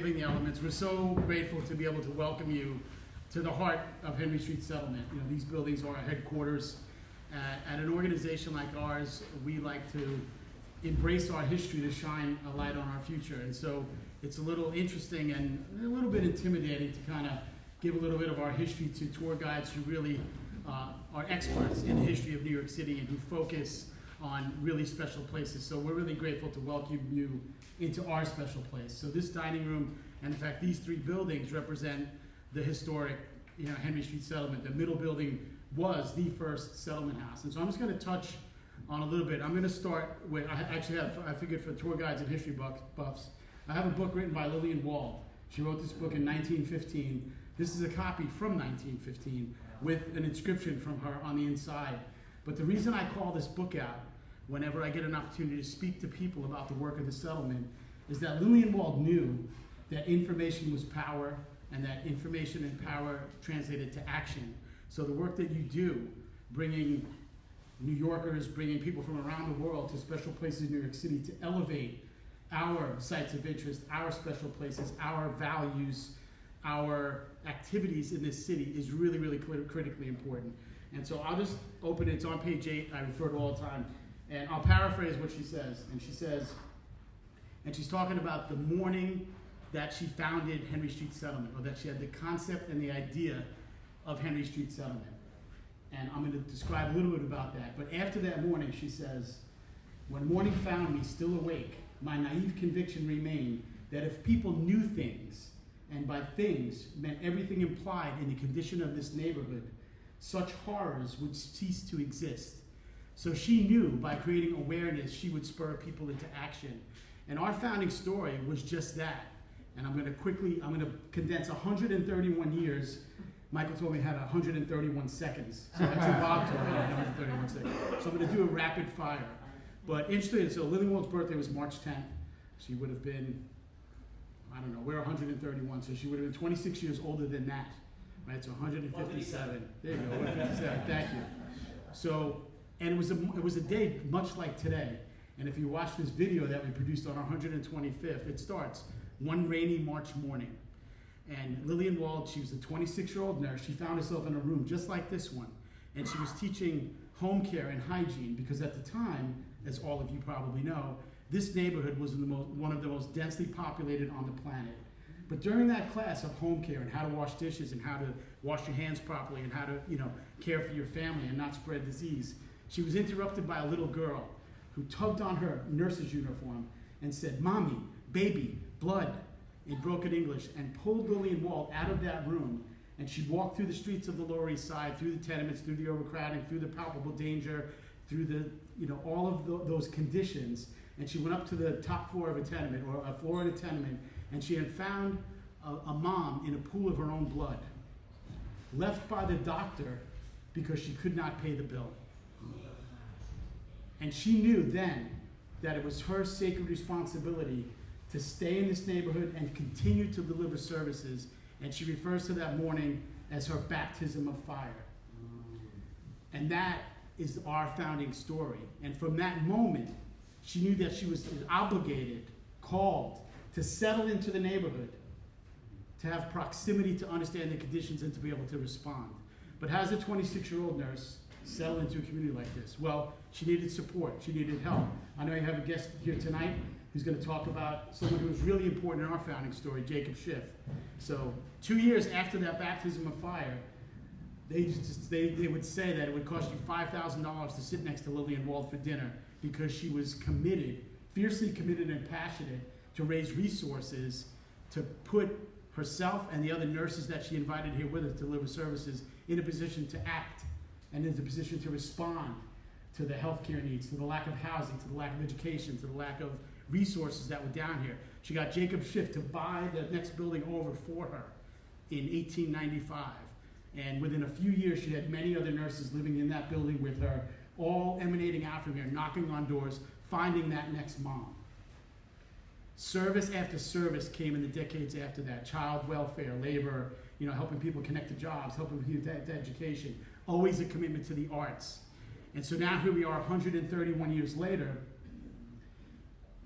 The elements. We're so grateful to be able to welcome you to the heart of Henry Street Settlement. You know, these buildings are our headquarters. At an organization like ours, we like to embrace our history to shine a light on our future. And so it's a little interesting and a little bit intimidating to kind of give a little bit of our history to tour guides who really are experts in the history of New York City and who focus on really special places. So we're really grateful to welcome you into our special place. So this dining room, and in fact these three buildings represent the historic Henry Street Settlement. The middle building was the first settlement house. And so I'm just going to touch on a little bit. I'm going to start with, I figured for tour guides and history buffs, I have a book written by Lillian Wald. She wrote this book in 1915. This is a copy from 1915 with an inscription from her on the inside. But the reason I call this book out whenever I get an opportunity to speak to people about the work of the settlement is that Lillian Wald knew that information was power and that information and power translated to action. So the work that you do, bringing New Yorkers, bringing people from around the world to special places in New York City to elevate our sites of interest, our special places, our values, our activities in this city is really, really critically important. And so I'll just open it. It's on page 8. I refer to it all the time. And I'll paraphrase what she says. And she says, and she's talking about the morning that she founded Henry Street Settlement, or that she had the concept and the idea of Henry Street Settlement. And I'm going to describe a little bit about that. But after that morning, she says, when morning found me still awake, my naive conviction remained that if people knew things, and by things meant everything implied in the condition of this neighborhood, such horrors would cease to exist. So she knew by creating awareness, she would spur people into action. And our founding story was just that. And I'm going to condense 131 years. Michael told me I had 131 seconds. So actually Bob told me I had 131 seconds. So I'm going to do a rapid fire. But interesting, so Lillian Wald's birthday was March 10th. She would have been, I don't know, we're 131, so she would have been 26 years older than that. Right, so 157. There you go, 157, thank you. So, and it was a day much like today. And if you watch this video that we produced on our 125th, it starts one rainy March morning. And Lillian Wald, she was a 26-year-old nurse. She found herself in a room just like this one. And she was teaching home care and hygiene because at the time, as all of you probably know, this neighborhood was one of the most densely populated on the planet. But during that class of home care and how to wash dishes and how to wash your hands properly and how to, care for your family and not spread disease, she was interrupted by a little girl who tugged on her nurse's uniform and said, "Mommy, baby, blood," in broken English, and pulled Lillian Wald out of that room. And she walked through the streets of the Lower East Side, through the tenements, through the overcrowding, through the palpable danger, through the, all of those conditions. And she went up to the top floor of a tenement, or a floor in a tenement, and she had found a mom in a pool of her own blood, left by the doctor because she could not pay the bill. And she knew then that it was her sacred responsibility to stay in this neighborhood and continue to deliver services. And she refers to that morning as her baptism of fire. And that is our founding story. And from that moment, she knew that she was obligated, called to settle into the neighborhood, to have proximity to understand the conditions and to be able to respond. But how does a 26-year-old nurse settle into a community like this? Well, she needed support. She needed help. I know you have a guest here tonight who's going to talk about someone who was really important in our founding story, Jacob Schiff. So 2 years after that baptism of fire, they would say that it would cost you $5,000 to sit next to Lillian Wald for dinner because she was committed, fiercely committed and passionate to raise resources to put herself and the other nurses that she invited here with her to deliver services in a position to act and in a position to respond to the healthcare needs, to the lack of housing, to the lack of education, to the lack of resources that were down here. She got Jacob Schiff to buy the next building over for her in 1895. And within a few years, she had many other nurses living in that building with her, all emanating out from here, knocking on doors, finding that next mom. Service after service came in the decades after that. Child welfare, labor, helping people connect to jobs, helping people to education. Always a commitment to the arts. And so now here we are 131 years later.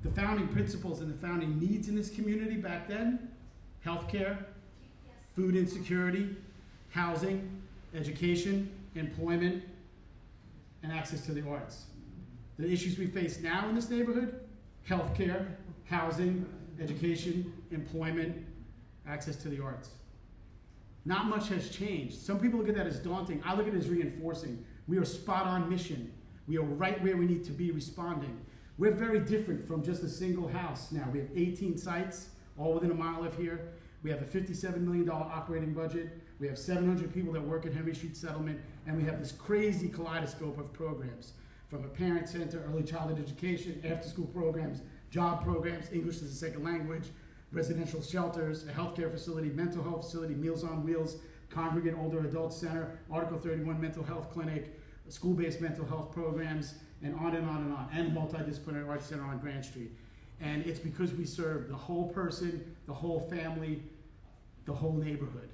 The founding principles and the founding needs in this community back then healthcare, food insecurity, housing, education, employment, and access to the arts. The issues we face now in this neighborhood: healthcare, housing, education, employment, access to the arts. Not much has changed. Some people look at that as daunting. I look at it as reinforcing. We are spot on mission. We are right where we need to be responding. We're very different from just a single house now. We have 18 sites, all within a mile of here. We have a $57 million operating budget. We have 700 people that work at Henry Street Settlement, and we have this crazy kaleidoscope of programs, from a parent center, early childhood education, after-school programs, job programs, English as a second language, residential shelters, a healthcare facility, mental health facility, Meals on Wheels, Congregate Older Adult Center, Article 31 mental health clinic, school-based mental health programs, and on and on and on, and multidisciplinary arts center on Grand Street. And it's because we serve the whole person, the whole family, the whole neighborhood.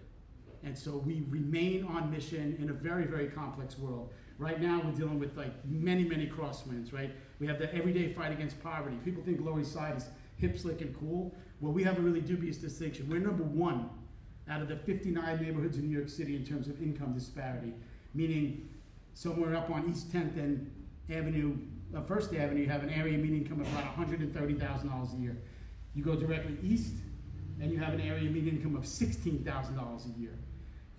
And so we remain on mission in a very, very complex world. Right now we're dealing with like many, many crosswinds, right? We have the everyday fight against poverty. People think Lower East Side is hip, slick, and cool. Well, we have a really dubious distinction. We're number one out of the 59 neighborhoods in New York City in terms of income disparity, meaning somewhere up on East 10th and First Avenue, you have an area median income of about $130,000 a year. You go directly east, and you have an area median income of $16,000 a year.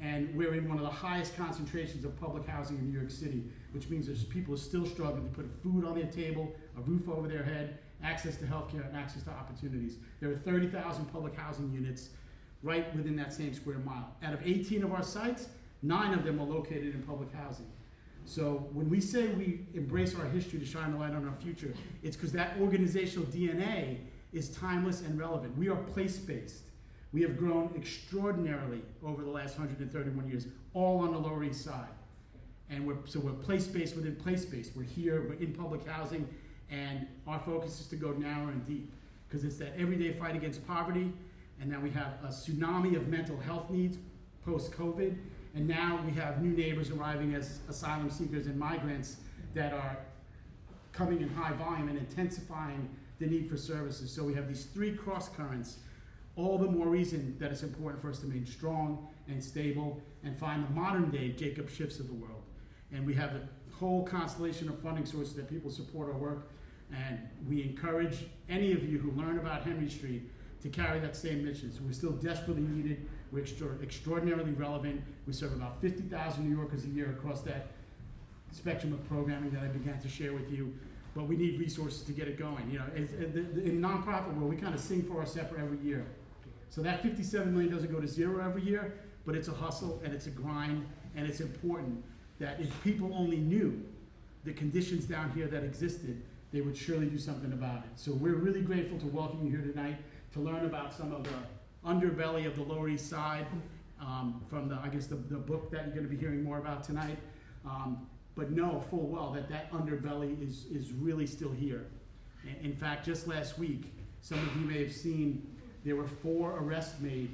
And we're in one of the highest concentrations of public housing in New York City, which means there's people who are still struggling to put food on their table, a roof over their head, access to healthcare, and access to opportunities. There are 30,000 public housing units right within that same square mile. Out of 18 of our sites, 9 of them are located in public housing. So when we say we embrace our history to shine the light on our future, it's because that organizational DNA is timeless and relevant. We are place-based. We have grown extraordinarily over the last 131 years, all on the Lower East Side. And we're place-based within place-based. We're here, we're in public housing, and our focus is to go narrow and deep, because it's that everyday fight against poverty, and now we have a tsunami of mental health needs post-COVID, and now we have new neighbors arriving as asylum seekers and migrants that are coming in high volume and intensifying the need for services. So we have these 3 cross currents, all the more reason that it's important for us to remain strong and stable and find the modern day Jacob Schiffs of the world. And we have a whole constellation of funding sources that people support our work, and we encourage any of you who learn about Henry Street to carry that same mission. So we're still desperately needed. We're extraordinarily relevant. We serve about 50,000 New Yorkers a year across that spectrum of programming that I began to share with you. But we need resources to get it going. You know, in nonprofit world, we kind of sing for our supper every year. So that $57 million doesn't go to zero every year, but it's a hustle and it's a grind, and it's important that if people only knew the conditions down here that existed, they would surely do something about it. So we're really grateful to welcome you here tonight to learn about some of the underbelly of the Lower East Side, from the book that you're going to be hearing more about tonight. But know full well that that underbelly is really still here. In fact, just last week, some of you may have seen there were 4 arrests made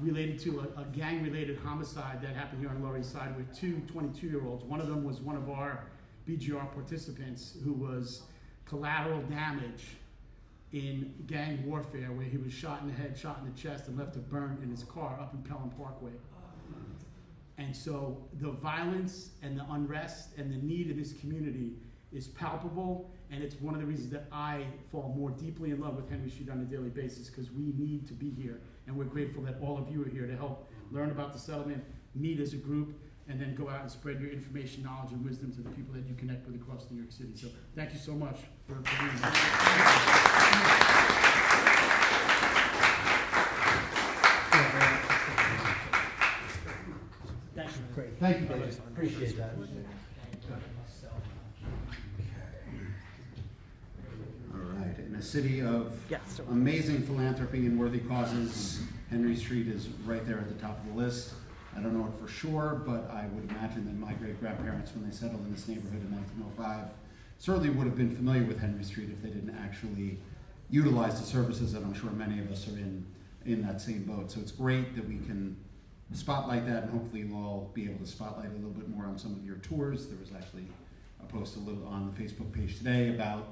related to a gang-related homicide that happened here on the Lower East Side with 2 22-year-olds. One of them was one of our BGR participants who was collateral damage in gang warfare, where he was shot in the head, shot in the chest, and left to burn in his car up in Pelham Parkway. And so the violence and the unrest and the need in this community is palpable, and it's one of the reasons that I fall more deeply in love with Henry Street on a daily basis, because we need to be here, and we're grateful that all of you are here to help learn about the settlement, meet as a group, and then go out and spread your information, knowledge, and wisdom to the people that you connect with across New York City. So thank you so much for being here. Thank you. Great. Thank you, David. Appreciate that. All right. In a city of amazing philanthropy and worthy causes, Henry Street is right there at the top of the list. I don't know it for sure, but I would imagine that my great-grandparents, when they settled in this neighborhood in 1905, certainly would have been familiar with Henry Street if they didn't actually utilize the services that I'm sure many of us are in that same boat. So it's great that we can spotlight that, and hopefully you'll all be able to spotlight a little bit more on some of your tours. There was actually a post a little on the Facebook page today about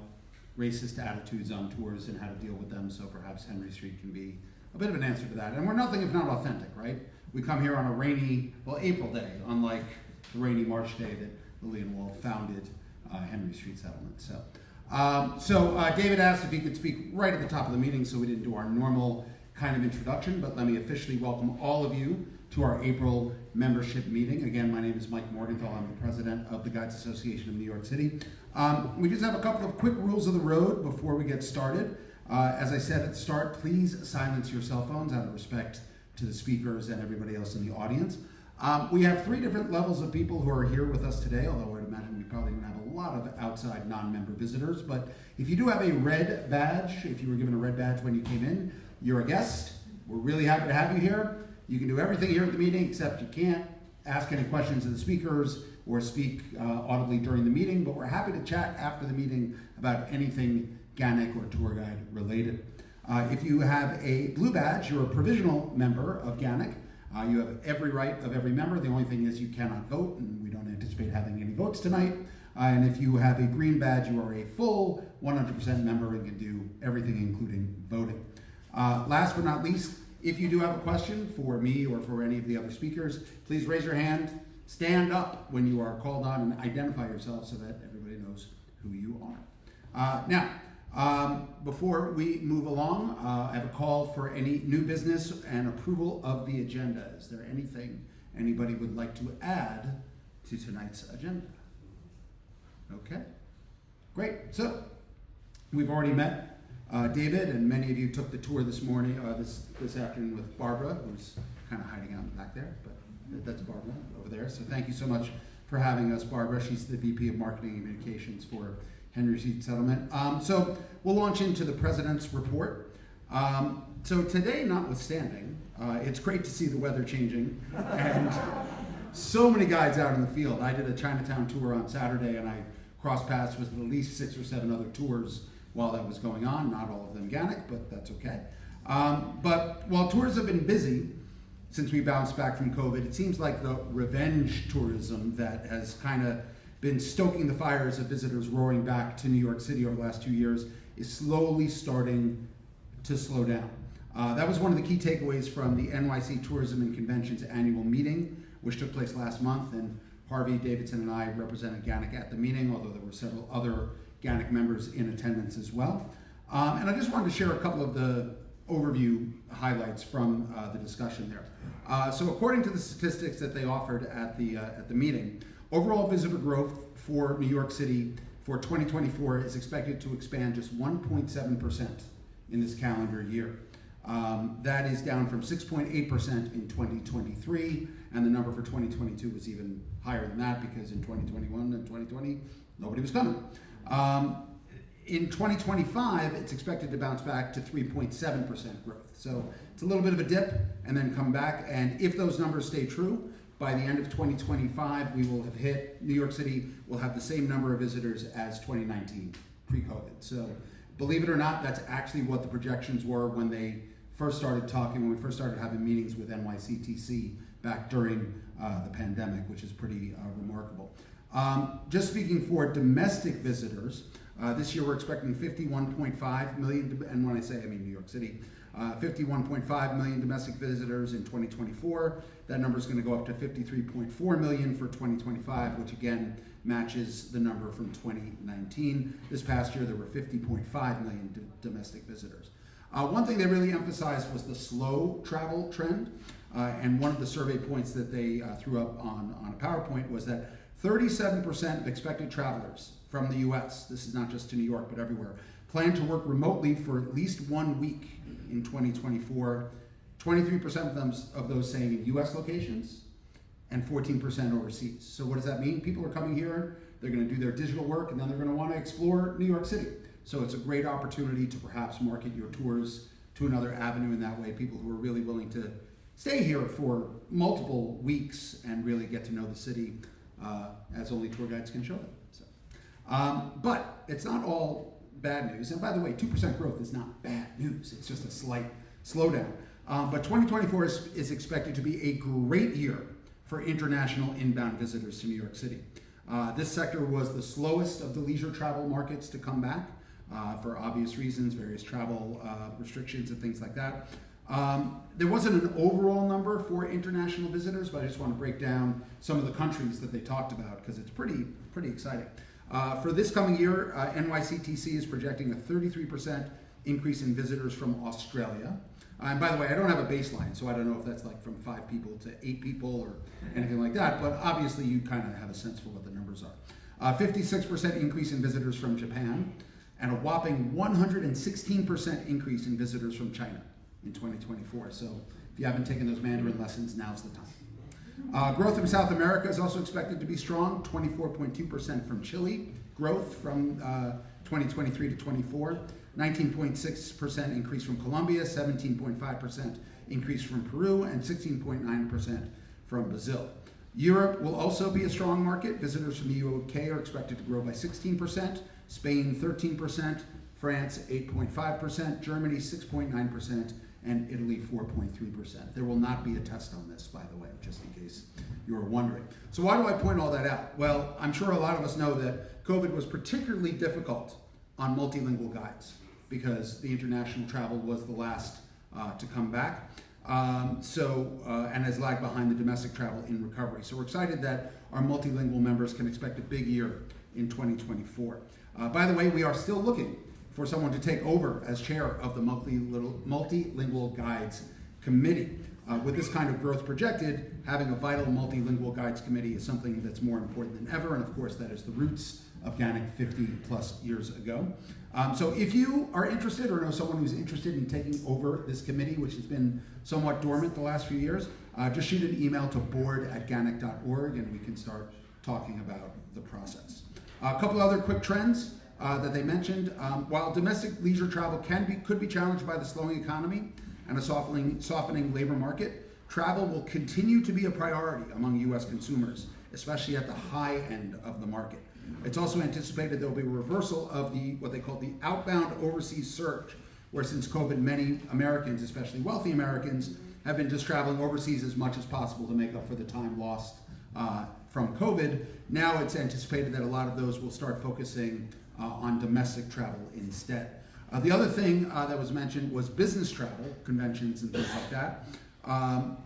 racist attitudes on tours and how to deal with them, so perhaps Henry Street can be a bit of an answer to that. And we're nothing if not authentic, right? We come here on a rainy, well, April day, unlike the rainy March day that Lillian Wall founded Henry Street Settlement. So David asked if he could speak right at the top of the meeting, so we didn't do our normal kind of introduction, but let me officially welcome all of you to our April membership meeting. Again, my name is Mike Morgenthau. I'm the president of the Guides Association of New York City. We just have a couple of quick rules of the road before we get started. As I said at the start, please silence your cell phones out of respect to the speakers and everybody else in the audience. We have 3 different levels of people who are here with us today, although I'd imagine we probably don't have a lot of outside non-member visitors. But if you do have a red badge, if you were given a red badge when you came in, you're a guest. We're really happy to have you here. You can do everything here at the meeting, except you can't ask any questions of the speakers or speak audibly during the meeting, but we're happy to chat after the meeting about anything GANYC or tour guide related. If you have a blue badge, you're a provisional member of GANYC. You have every right of every member. The only thing is you cannot vote, and we don't anticipate having any votes tonight. And if you have a green badge, you are a full 100% member and can do everything, including voting. Last but not least, if you do have a question for me or for any of the other speakers, please raise your hand, stand up when you are called on, and identify yourself so that everybody knows who you are. Now, before we move along, I have a call for any new business and approval of the agenda. Is there anything anybody would like to add to tonight's agenda? Okay, great. So we've already met David, and many of you took the tour this morning, this afternoon with Barbara, who's kind of hiding out in the back there, but that's Barbara over there. So thank you so much for having us, Barbara. She's the VP of Marketing and Communications for Henry Street Settlement. So we'll launch into the President's Report. So today, notwithstanding, it's great to see the weather changing and so many guides out in the field. I did a Chinatown tour on Saturday, and I crossed paths with at least 6 or 7 other tours while that was going on. Not all of them GANYC, but that's okay. But while tours have been busy since we bounced back from COVID, it seems like the revenge tourism that has kind of been stoking the fires of visitors roaring back to New York City over the last 2 years is slowly starting to slow down. That was one of the key takeaways from the NYC Tourism and Conventions annual meeting, which took place last month, and Harvey Davidson and I represented GANYC at the meeting, although there were several other GANYC members in attendance as well. And I just wanted to share a couple of the overview highlights from the discussion there. So according to the statistics that they offered at the meeting, overall visitor growth for New York City for 2024 is expected to expand just 1.7% in this calendar year. That is down from 6.8% in 2023, and the number for 2022 was even higher than that because in 2021 and 2020, nobody was coming. In 2025, it's expected to bounce back to 3.7% growth. So it's a little bit of a dip and then come back, and if those numbers stay true, by the end of 2025, we will have hit, New York City will have the same number of visitors as 2019, pre-COVID. So believe it or not, that's actually what the projections were when they first started talking, when we first started having meetings with NYCTC back during the pandemic, which is pretty remarkable. Just speaking for domestic visitors, this year we're expecting 51.5 million, and when I say I mean New York City, 51.5 million domestic visitors in 2024. That number is going to go up to 53.4 million for 2025, which again matches the number from 2019. This past year there were 50.5 million domestic visitors. One thing they really emphasized was the slow travel trend, and one of the survey points that they threw up on a PowerPoint was that 37% of expected travelers from the US, this is not just to New York but everywhere, plan to work remotely for at least 1 week in 2024. 23% of those saying in US locations and 14% overseas. So what does that mean? People are coming here, they're going to do their digital work, and then they're going to want to explore New York City. So it's a great opportunity to perhaps market your tours to another avenue in that way, people who are really willing to stay here for multiple weeks and really get to know the city as only tour guides can show them. So, but it's not all bad news. And by the way, 2% growth is not bad news. It's just a slight slowdown. But 2024 is expected to be a great year for international inbound visitors to New York City. This sector was the slowest of the leisure travel markets to come back for obvious reasons, various travel restrictions and things like that. There wasn't an overall number for international visitors, but I just want to break down some of the countries that they talked about because it's pretty exciting. For this coming year, NYCTC is projecting a 33% increase in visitors from Australia. And by the way, I don't have a baseline, so I don't know if that's like from 5 people to 8 people or anything like that, but obviously you kind of have a sense for what the numbers are. 56% increase in visitors from Japan, and a whopping 116% increase in visitors from China in 2024. So if you haven't taken those Mandarin lessons, now's the time. Growth from South America is also expected to be strong, 24.2% from Chile, growth from 2023 to 24. 19.6% increase from Colombia, 17.5% increase from Peru, and 16.9% from Brazil. Europe will also be a strong market. Visitors from the UK are expected to grow by 16%, Spain 13%, France 8.5%, Germany 6.9%, and Italy 4.3%. There will not be a test on this, by the way, just in case you were wondering. So why do I point all that out? Well, I'm sure a lot of us know that COVID was particularly difficult on multilingual guides because the international travel was the last to come back. And has lagged behind the domestic travel in recovery. So we're excited that our multilingual members can expect a big year in 2024. By the way, we are still looking for someone to take over as chair of the Multilingual Guides Committee. With this kind of growth projected, having a vital multilingual guides committee is something that's more important than ever, and of course that is the roots of GANYC 50 plus years ago. So if you are interested or know someone who's interested in taking over this committee, which has been somewhat dormant the last few years, just shoot an email to board@ganyc.org and we can start talking about the process. A couple other quick trends that they mentioned. While domestic leisure travel could be challenged by the slowing economy and a softening labor market, travel will continue to be a priority among U.S. consumers, especially at the high end of the market. It's also anticipated there will be a reversal of what they call the outbound overseas surge, where since COVID, many Americans, especially wealthy Americans, have been just traveling overseas as much as possible to make up for the time lost from COVID. Now it's anticipated that a lot of those will start focusing on domestic travel instead. The other thing that was mentioned was business travel, conventions and things like that,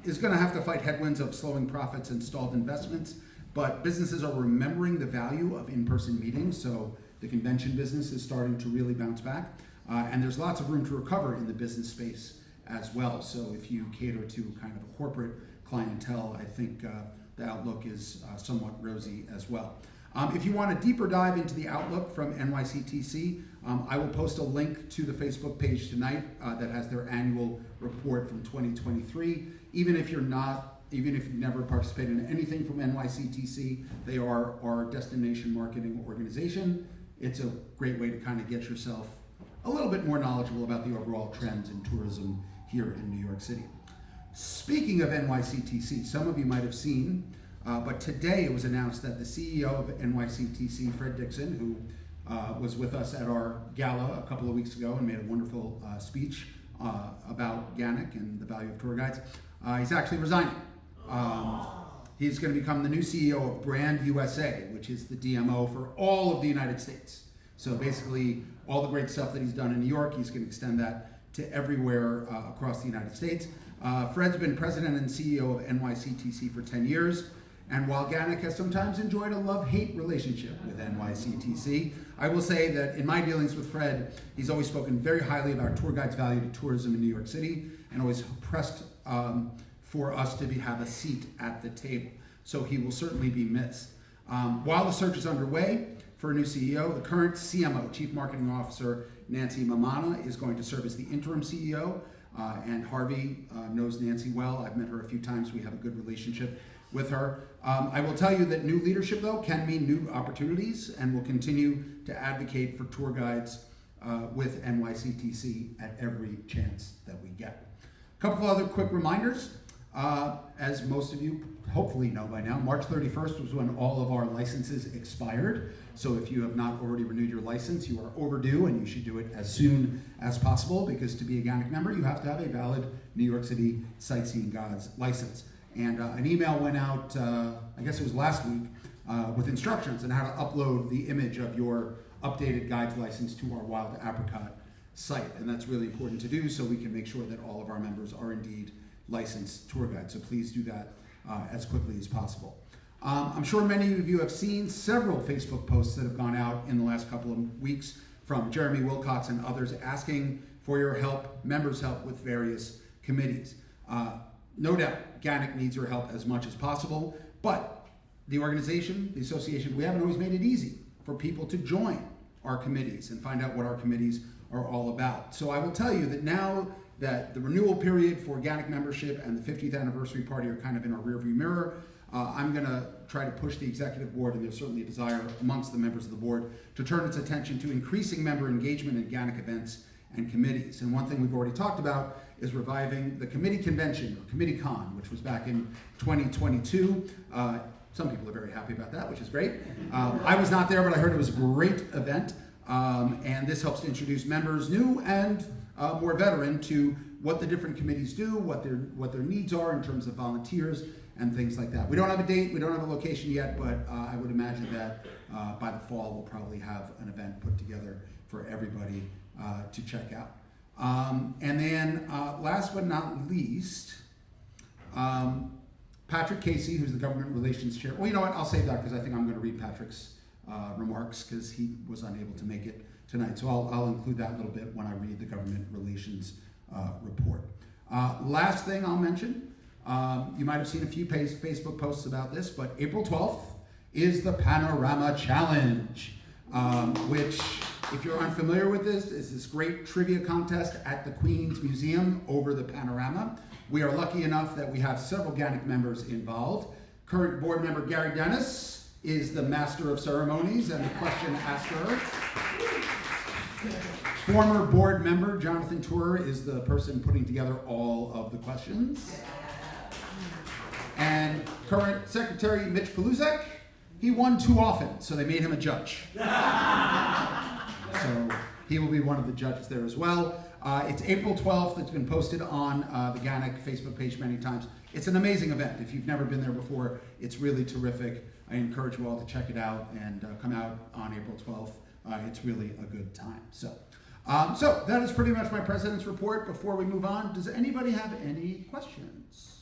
is going to have to fight headwinds of slowing profits and stalled investments. But businesses are remembering the value of in-person meetings, so the convention business is starting to really bounce back. And there's lots of room to recover in the business space as well. So if you cater to kind of a corporate clientele, I think the outlook is somewhat rosy as well. If you want a deeper dive into the outlook from NYCTC, I will post a link to the Facebook page tonight that has their annual report from 2023. Even if you've never participated in anything from NYCTC, they are our destination marketing organization. It's a great way to kind of get yourself a little bit more knowledgeable about the overall trends in tourism here in New York City. Speaking of NYCTC, some of you might have seen, but today it was announced that the CEO of NYCTC, Fred Dixon, who was with us at our gala a couple of weeks ago and made a wonderful speech about GANYC and the value of tour guides, he's actually resigning. He's going to become the new CEO of Brand USA, which is the DMO for all of the United States. So basically, all the great stuff that he's done in New York, he's going to extend that to everywhere across the United States. Fred's been president and CEO of NYCTC for 10 years. And while GANYC has sometimes enjoyed a love-hate relationship with NYCTC, I will say that in my dealings with Fred, he's always spoken very highly about tour guides' value to tourism in New York City and always pressed for us to have a seat at the table. So he will certainly be missed. While the search is underway for a new CEO, the current CMO, Chief Marketing Officer, Nancy Mamana, is going to serve as the interim CEO. And Harvey knows Nancy well. I've met her a few times. We have a good relationship with her. I will tell you that new leadership, though, can mean new opportunities, and will continue to advocate for tour guides with NYCTC at every chance that we get. A couple of other quick reminders. As most of you hopefully know by now, March 31st was when all of our licenses expired. So if you have not already renewed your license, you are overdue, and you should do it as soon as possible, because to be a GANYC member, you have to have a valid New York City Sightseeing Guides license. And an email went out, I guess it was last week, with instructions on how to upload the image of your updated guides license to our Wild Apricot site, and that's really important to do so we can make sure that all of our members are indeed licensed tour guides. So please do that as quickly as possible. I'm sure many of you have seen several Facebook posts that have gone out in the last couple of weeks from Jeremy Wilcox and others asking for your help, members' help with various committees. No doubt, GANYC needs your help as much as possible, but the organization, the association, we haven't always made it easy for people to join our committees and find out what our committees are all about. So I will tell you that now that the renewal period for GANYC membership and the 50th anniversary party are kind of in our rearview mirror, I'm going to try to push the executive board, and there's certainly a desire amongst the members of the board to turn its attention to increasing member engagement in GANYC events and committees. And one thing we've already talked about is reviving the committee convention, or Committee Con, which was back in 2022. Some people are very happy about that, which is great. I was not there, but I heard it was a great event. And this helps to introduce members, new and more veteran, to what the different committees do, what their needs are in terms of volunteers and things like that. We don't have a date, we don't have a location yet, but I would imagine that by the fall we'll probably have an event put together for everybody to check out. And then last but not least, Patrick Casey, who's the Government Relations Chair. Well, you know what, I'll save that because I think I'm going to read Patrick's remarks because he was unable to make it tonight. So I'll include that a little bit when I read the Government Relations report. Last thing I'll mention, you might have seen a few Facebook posts about this, but April 12th is the Panorama Challenge, which, if you're unfamiliar with this, is this great trivia contest at the Queen's Museum over the panorama. We are lucky enough that we have several GANYC members involved. Current board member Gary Dennis is the master of ceremonies and the question asker. Former board member Jonathan Tourer is the person putting together all of the questions. And current secretary Mitch Paluzek, he won too often, so they made him a judge. So he will be one of the judges there as well. It's April 12th. It's been posted on the GANYC Facebook page many times. It's an amazing event. If you've never been there before, it's really terrific. I encourage you all to check it out and come out on April 12th. It's really a good time. So that is pretty much my president's report. Before we move on, does anybody have any questions?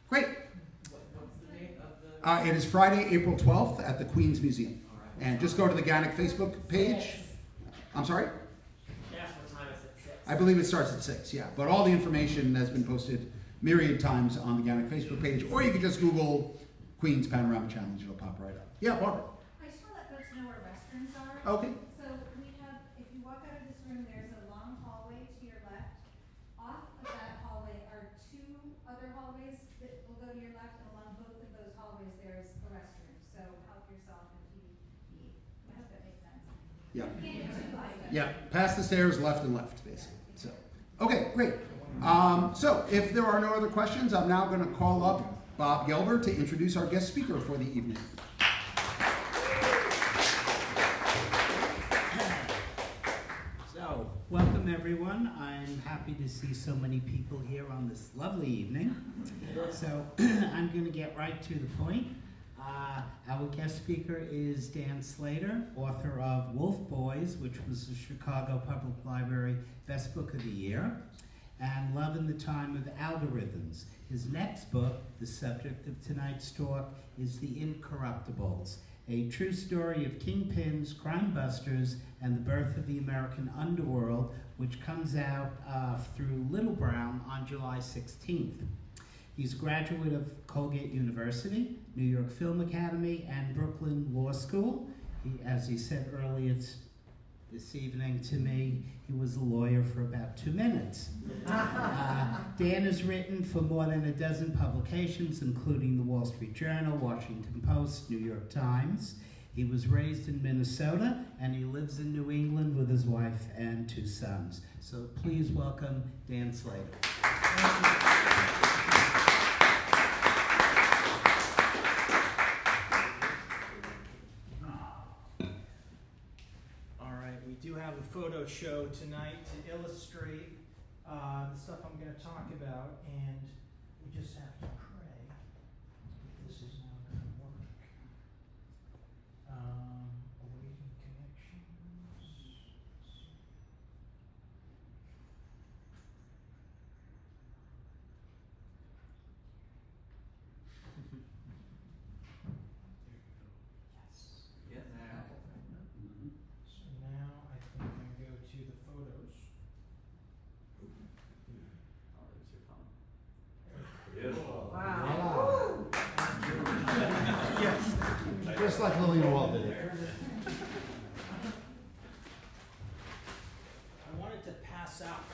Great. What's the date of the... It is Friday, April 12th at the Queen's Museum. And just go to the GANYC Facebook page. I'm sorry? Yes, what time is it? 6? I believe it starts at 6, yeah. But all the information has been posted myriad times on the GANYC Facebook page, or you can just Google Queen's Panorama Challenge. It'll pop right up. Yeah, Barbara. I just want to let folks know where restrooms are. Okay. So we have, if you walk out of this room, there's a long hallway to your left. Off of that hallway are 2 other hallways that will go to your left, and along both of those hallways there's a restroom. So help yourself if you need. I hope that makes sense. Yeah. You can't get too close. Yeah, past the stairs, left and left, basically. So, okay, great. So if there are no other questions, I'm now going to call up Bob Gelber to introduce our guest speaker for the evening. So, welcome everyone. I'm happy to see so many people here on this lovely evening. So, I'm going to get right to the point. Our guest speaker is Dan Slater, author of Wolf Boys, which was the Chicago Public Library Best Book of the Year, and Love in the Time of Algorithms. His next book, the subject of tonight's talk, is The Incorruptibles, a true story of kingpins, crime busters, and the birth of the American Underworld, which comes out through Little Brown on July 16th. He's a graduate of Colgate University, New York Film Academy, and Brooklyn Law School. As he said earlier this evening to me, he was a lawyer for about 2 minutes. Dan has written for more than a dozen publications, including the Wall Street Journal, Washington Post, New York Times. He was raised in Minnesota, and he lives in New England with his wife and 2 sons. So please welcome Dan Slater. We do have a photo show tonight to illustrate the stuff I'm going to talk about, and we just have to pray that this is now going to work. Awaiting connections. like Lillian Wall did it. I wanted to pass out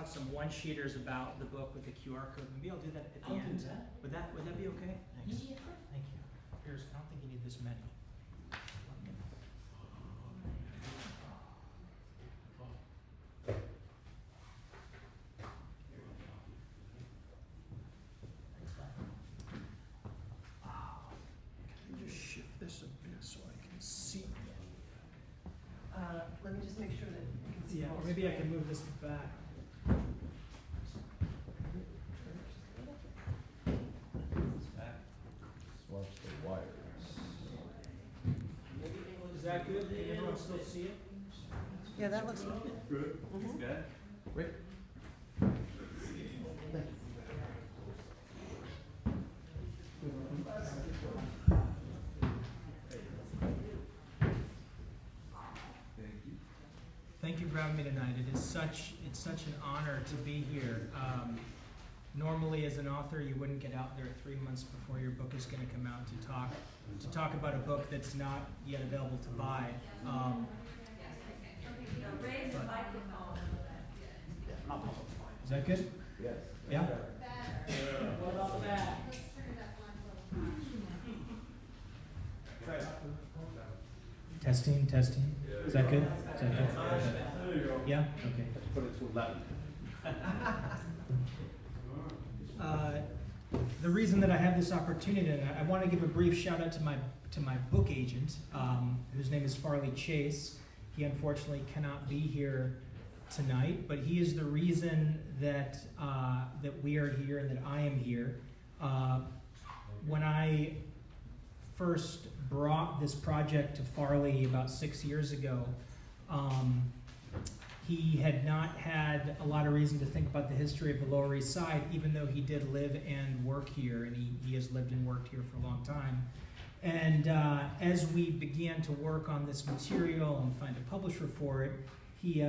some one-sheeters about the book with the QR code. Maybe I'll do that at the end. Would that be okay? Thanks. Yeah. Thank you. Here's, I don't think you need this many. Can I just shift this a bit so I can see? Let me just make sure that you can see. Yeah, or all maybe I screen. can move this back. Watch the wires. Is that good? Can everyone still see it? Yeah, that looks good. Great. Thank you for having me tonight. It's such an honor to be here. Normally, as an author, you wouldn't get out there 3 months before your book is going to come out to talk about a book that's not yet available to buy. Raise the microphone. Is that good? Yes. Yeah. What about that? Let's turn it up one little. Testing. Is that good? Is that good? Yeah. Okay. Put it to 11. The reason that I have this opportunity, and I want to give a brief shout out to my book agent, whose name is Farley Chase. He unfortunately cannot be here tonight, but he is the reason that that we are here and that I am here. When I first brought this project to Farley about 6 years ago, he had not had a lot of reason to think about the history of the Lower East Side, even though he did live and work here, and he has lived and worked here for a long time. And as we began to work on this material and find a publisher for it, he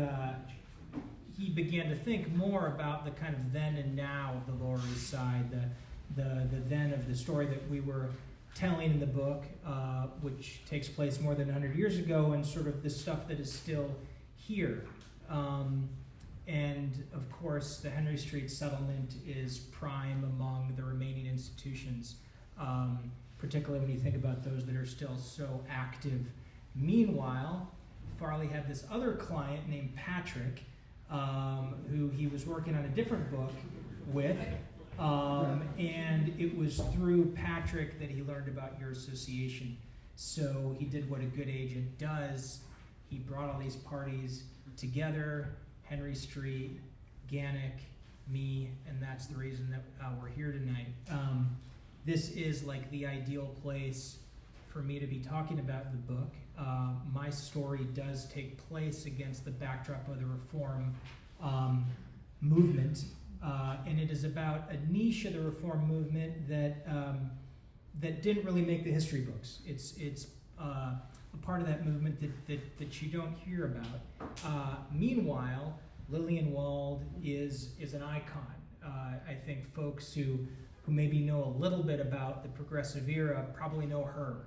began to think more about the kind of then and now of the Lower East Side, the then of the story that we were telling in the book, which takes place more than 100 years ago, and sort of the stuff that is still here. And of course, the Henry Street settlement is prime among the remaining institutions, particularly when you think about those that are still so active. Meanwhile, Farley had this other client named Patrick, who he was working on a different book with, and it was through Patrick that he learned about your association. So he did what a good agent does. He brought all these parties together, Henry Street, GANYC, me, and that's the reason that we're here tonight. This is like the ideal place for me to be talking about the book. My story does take place against the backdrop of the Reform movement, and it is about a niche of the Reform movement that didn't really make the history books. It's a part of that movement that you don't hear about. Meanwhile, Lillian Wald is an icon. I think folks who maybe know a little bit about the progressive era probably know her,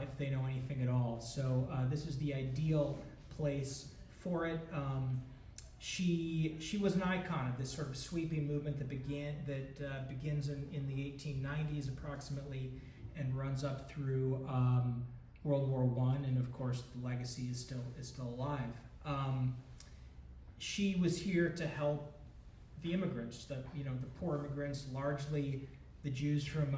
if they know anything at all. So this is the ideal place for it. She was an icon of this sort of sweeping movement that begins in the 1890s approximately and runs up through World War I, and of course the legacy is still alive. She was here to help the immigrants, the poor immigrants, largely the Jews from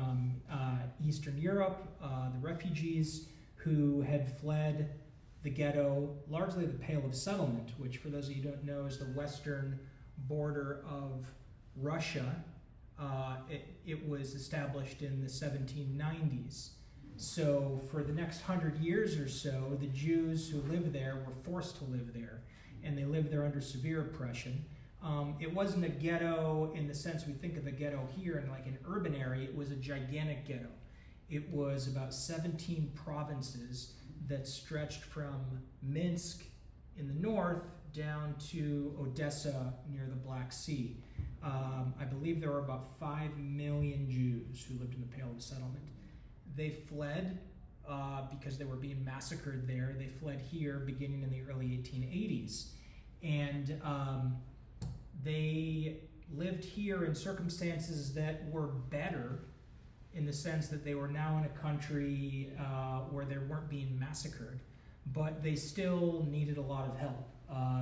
Eastern Europe, the refugees who had fled the ghetto, largely the Pale of Settlement, which for those of you who don't know is the western border of Russia. It was established in the 1790s. So for the next 100 years or so, the Jews who lived there were forced to live there, and they lived there under severe oppression. It wasn't a ghetto in the sense we think of a ghetto here in like an urban area. It was a gigantic ghetto. It was about 17 provinces that stretched from Minsk in the north down to Odessa near the Black Sea. I believe there were about 5 million Jews who lived in the Pale of Settlement. They fled because they were being massacred there. They fled here beginning in the early 1880s. And they lived here in circumstances that were better in the sense that they were now in a country where they weren't being massacred, but they still needed a lot of help.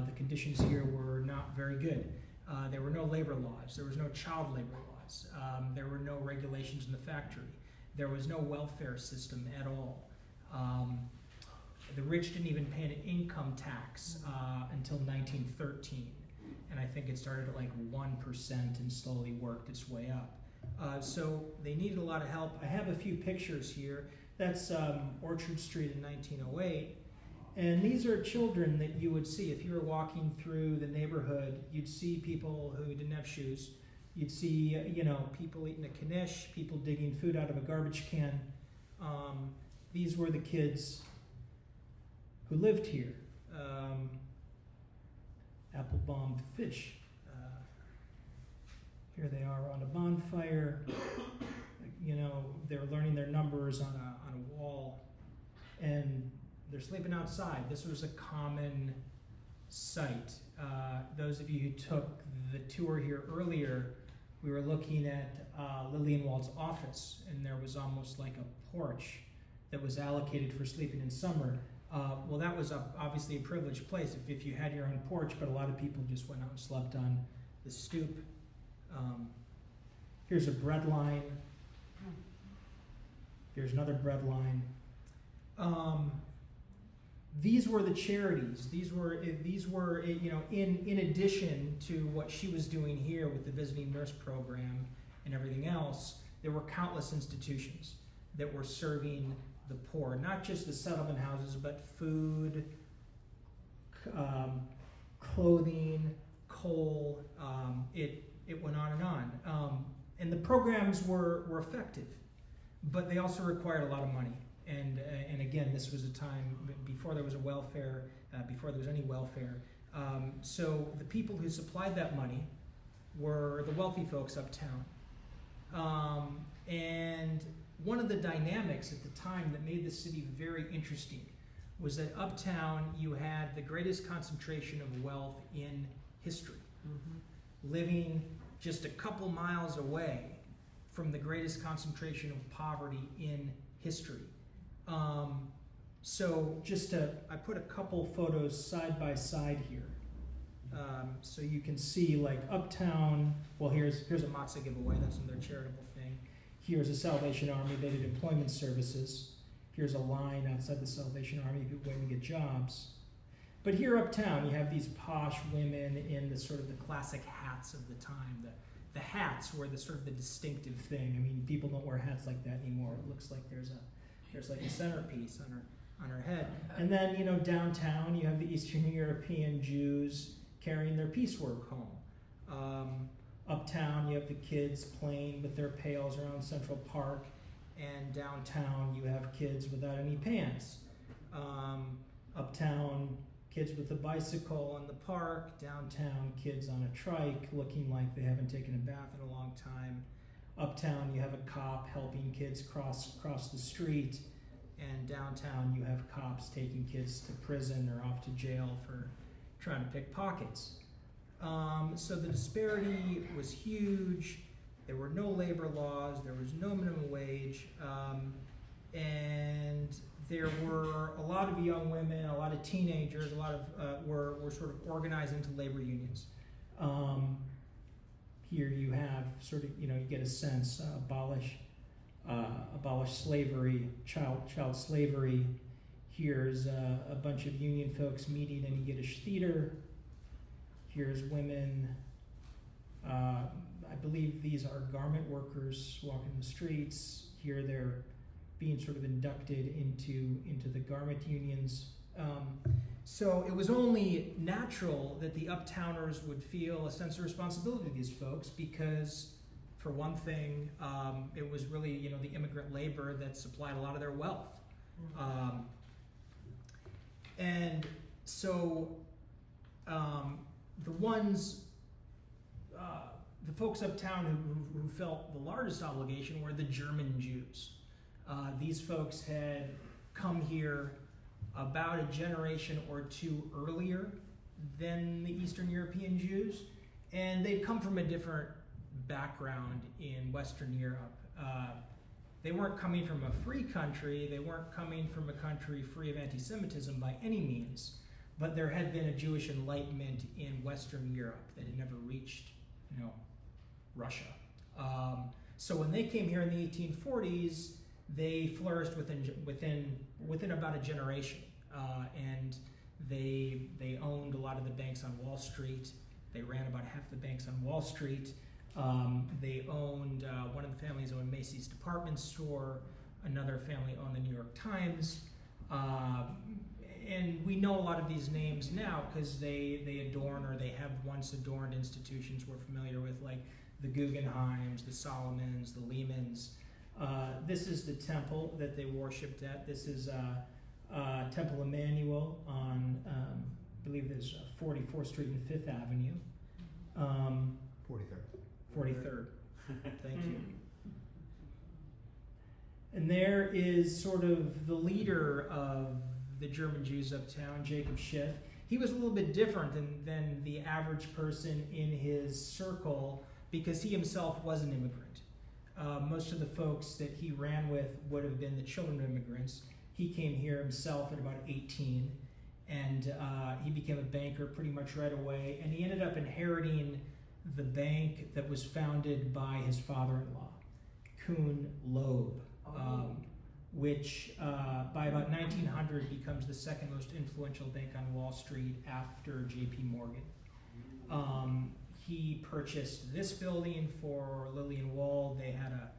The conditions here were not very good. There were no labor laws. There was no child labor laws. There were no regulations in the factory. There was no welfare system at all. The rich didn't even pay an income tax until 1913. And I think it started at like 1% and slowly worked its way up. So they needed a lot of help. I have a few pictures here. That's Orchard Street in 1908. And these are children that you would see if you were walking through the neighborhood. You'd see people who didn't have shoes. You'd see, people eating a knish, people digging food out of a garbage can. These were the kids who lived here. Apple-bombed fish. Here they are on a bonfire. They're learning their numbers on a wall, and they're sleeping outside. This was a common sight. Those of you who took the tour here earlier, we were looking at Lilienwald's office, and there was almost like a porch that was allocated for sleeping in summer. Well, that was obviously a privileged place if you had your own porch, but a lot of people just went out and slept on the stoop. Here's a bread line. Here's another bread line. These were the charities. These were in addition to what she was doing here with the visiting nurse program and everything else, there were countless institutions that were serving the poor, not just the settlement houses, but food, clothing, coal. It went on and on. And the programs were effective, but they also required a lot of money. And again, this was a time before there was a welfare, before there was any welfare. So the people who supplied that money were the wealthy folks uptown. And one of the dynamics at the time that made the city very interesting was that uptown you had the greatest concentration of wealth in history, living just a couple miles away from the greatest concentration of poverty in history. So I put a couple photos side by side here. So you can see like uptown, well here's a matzah giveaway, that's another charitable thing. Here's a Salvation Army, they did employment services. Here's a line outside the Salvation Army, people waiting to get jobs. But here uptown, you have these posh women in the sort of the classic hats of the time. The hats were the sort of the distinctive thing. I mean, people don't wear hats like that anymore. It looks like there's like a centerpiece on her head. And then, downtown, you have the Eastern European Jews carrying their piecework home. Uptown, you have the kids playing with their pails around Central Park, and downtown, you have kids without any pants. Uptown, kids with a bicycle in the park. Downtown, kids on a trike looking like they haven't taken a bath in a long time. Uptown, you have a cop helping kids cross the street. And downtown, you have cops taking kids to prison or off to jail for trying to pick pockets. So the disparity was huge. There were no labor laws. There was no minimum wage. And there were a lot of young women, a lot of teenagers, a lot of were sort of organized into labor unions. Here you have sort of, you get a sense, abolish slavery, child slavery. Here's a bunch of union folks meeting in Yiddish theater. Here's women, I believe these are garment workers walking the streets. Here they're being sort of inducted into the garment unions. So it was only natural that the uptowners would feel a sense of responsibility to these folks because, for one thing, it was really the immigrant labor that supplied a lot of their wealth. And so the folks uptown who felt the largest obligation were the German Jews. These folks had come here about a generation or two earlier than the Eastern European Jews, and they'd come from a different background in Western Europe. They weren't coming from a free country, they weren't coming from a country free of anti-Semitism by any means, but there had been a Jewish enlightenment in Western Europe that had never reached, Russia. So when they came here in the 1840s, they flourished within about a generation, and they owned a lot of the banks on Wall Street. They ran about half the banks on Wall Street. They owned, one of the families owned Macy's department store, another family owned the New York Times, and we know a lot of these names now because they adorn, or they have once adorned, institutions we're familiar with, like the Guggenheims, the Solomons, the Lehmans. This is the temple that they worshipped at. This is Temple Emmanuel on, I believe there's 44th Street and 5th Avenue. 43rd. Thank you. And there is sort of the leader of the German Jews uptown, Jacob Schiff. He was a little bit different than the average person in his circle because he himself was an immigrant. Most of the folks that he ran with would have been the children of immigrants. He came here himself at about 18, and he became a banker pretty much right away, and he ended up inheriting the bank that was founded by his father-in-law, Kuhn Loeb, which by about 1900 becomes the second most influential bank on Wall Street after J.P. Morgan. He purchased this building for Lillian Wall. They had a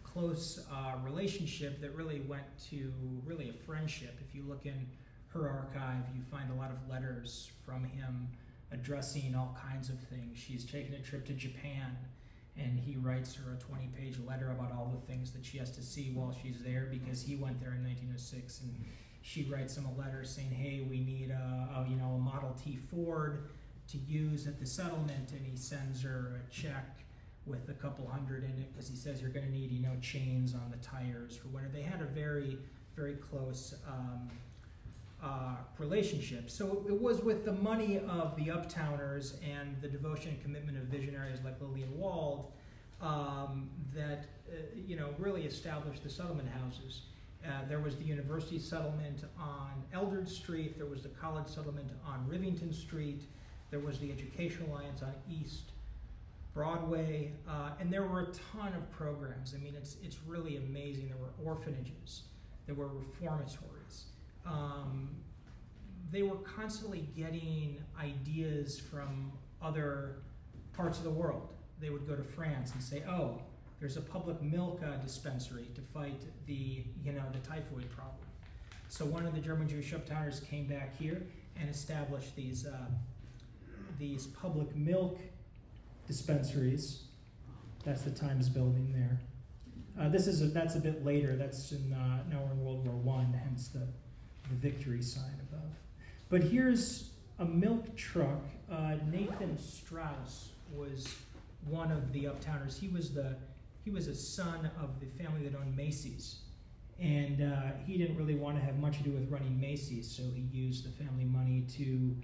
close relationship that really went to really a friendship. If you look in her archive, you find a lot of letters from him addressing all kinds of things. She's taken a trip to Japan, and he writes her a 20-page letter about all the things that she has to see while she's there, because he went there in 1906, and she writes him a letter saying, hey, we need a Model T Ford to use at the settlement, and he sends her a check with a couple hundred in it because he says you're going to need chains on the tires for winter. They had a very, very close relationship. So it was with the money of the uptowners and the devotion and commitment of visionaries like Lillian Wald that really established the settlement houses. There was the university settlement on Eldred Street. There was the college settlement on Rivington Street. There was the Education Alliance on East Broadway, and there were a ton of programs. I mean, it's really amazing. There were orphanages. There were reformatories. They were constantly getting ideas from other parts of the world. They would go to France and say, oh, there's a public milk dispensary to fight the typhoid problem. So one of the German Jewish uptowners came back here and established these public milk dispensaries. That's the Times building there. That's a bit later. That's in now we're in World War I, hence the victory sign above. But here's a milk truck. Nathan Strauss was one of the uptowners. He was a son of the family that owned Macy's, and he didn't really want to have much to do with running Macy's, so he used the family money to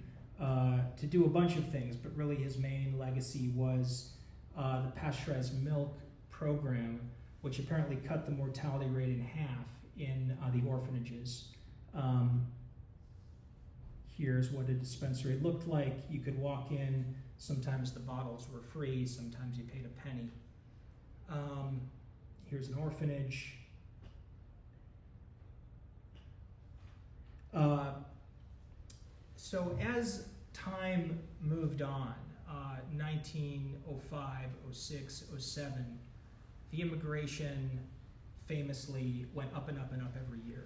do a bunch of things. But really, his main legacy was the pasteurized milk program, which apparently cut the mortality rate in half in the orphanages. Here's what a dispensary looked like. You could walk in. Sometimes the bottles were free. Sometimes you paid a penny. Here's an orphanage. So as time moved on, 1905, 06, 07, the immigration famously went up and up and up every year.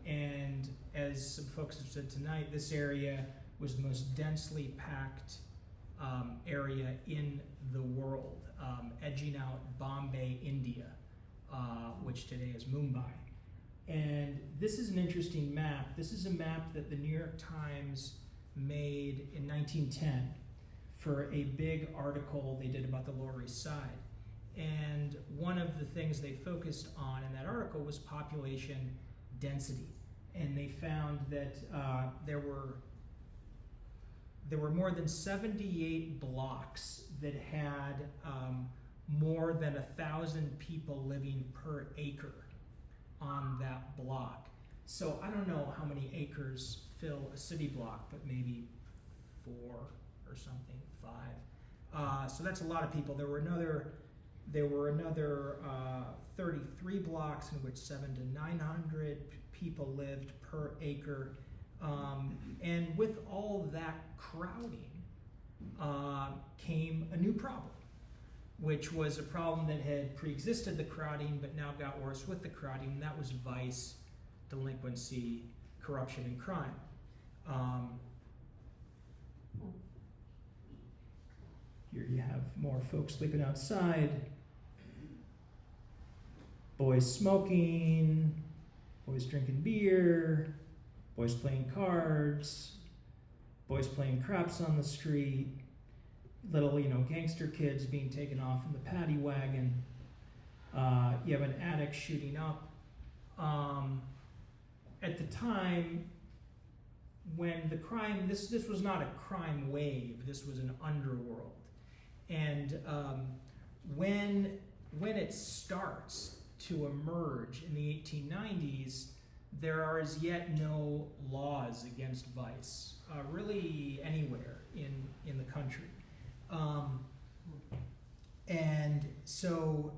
And as some folks have said tonight, this area was the most densely packed area in the world, edging out Bombay, India, which today is Mumbai. And this is an interesting map. This is a map that the New York Times made in 1910 for a big article they did about the Lower East Side. And one of the things they focused on in that article was population density, and they found that there were more than 78 blocks that had more than 1,000 people living per acre on that block. So I don't know how many acres fill a city block, but maybe 4 or something, 5. So that's a lot of people. There were another 33 blocks in which 700 to 900 people lived per acre. And with all that crowding came a new problem, which was a problem that had pre-existed the crowding but now got worse with the crowding, and that was vice, delinquency, corruption, and crime. Here you have more folks sleeping outside, boys smoking, boys drinking beer, boys playing cards, boys playing craps on the street, little, gangster kids being taken off in the paddy wagon. You have an addict shooting up. At the time, when the crime, this was not a crime wave, this was an underworld. And when it starts to emerge in the 1890s, there are as yet no laws against vice, really anywhere in the country. And so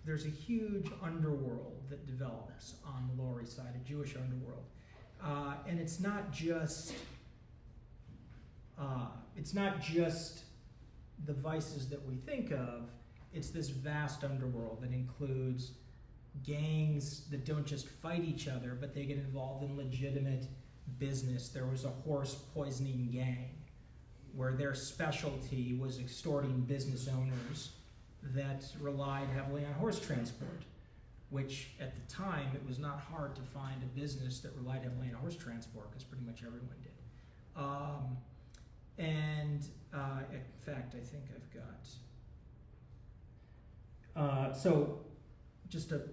there's a huge underworld that develops on the Lower East Side, a Jewish underworld. And it's not just the vices that we think of, it's this vast underworld that includes gangs that don't just fight each other, but they get involved in legitimate business. There was a horse poisoning gang where their specialty was extorting business owners that relied heavily on horse transport, which at the time it was not hard to find a business that relied heavily on horse transport because pretty much everyone did. In fact, I think I've got, so just to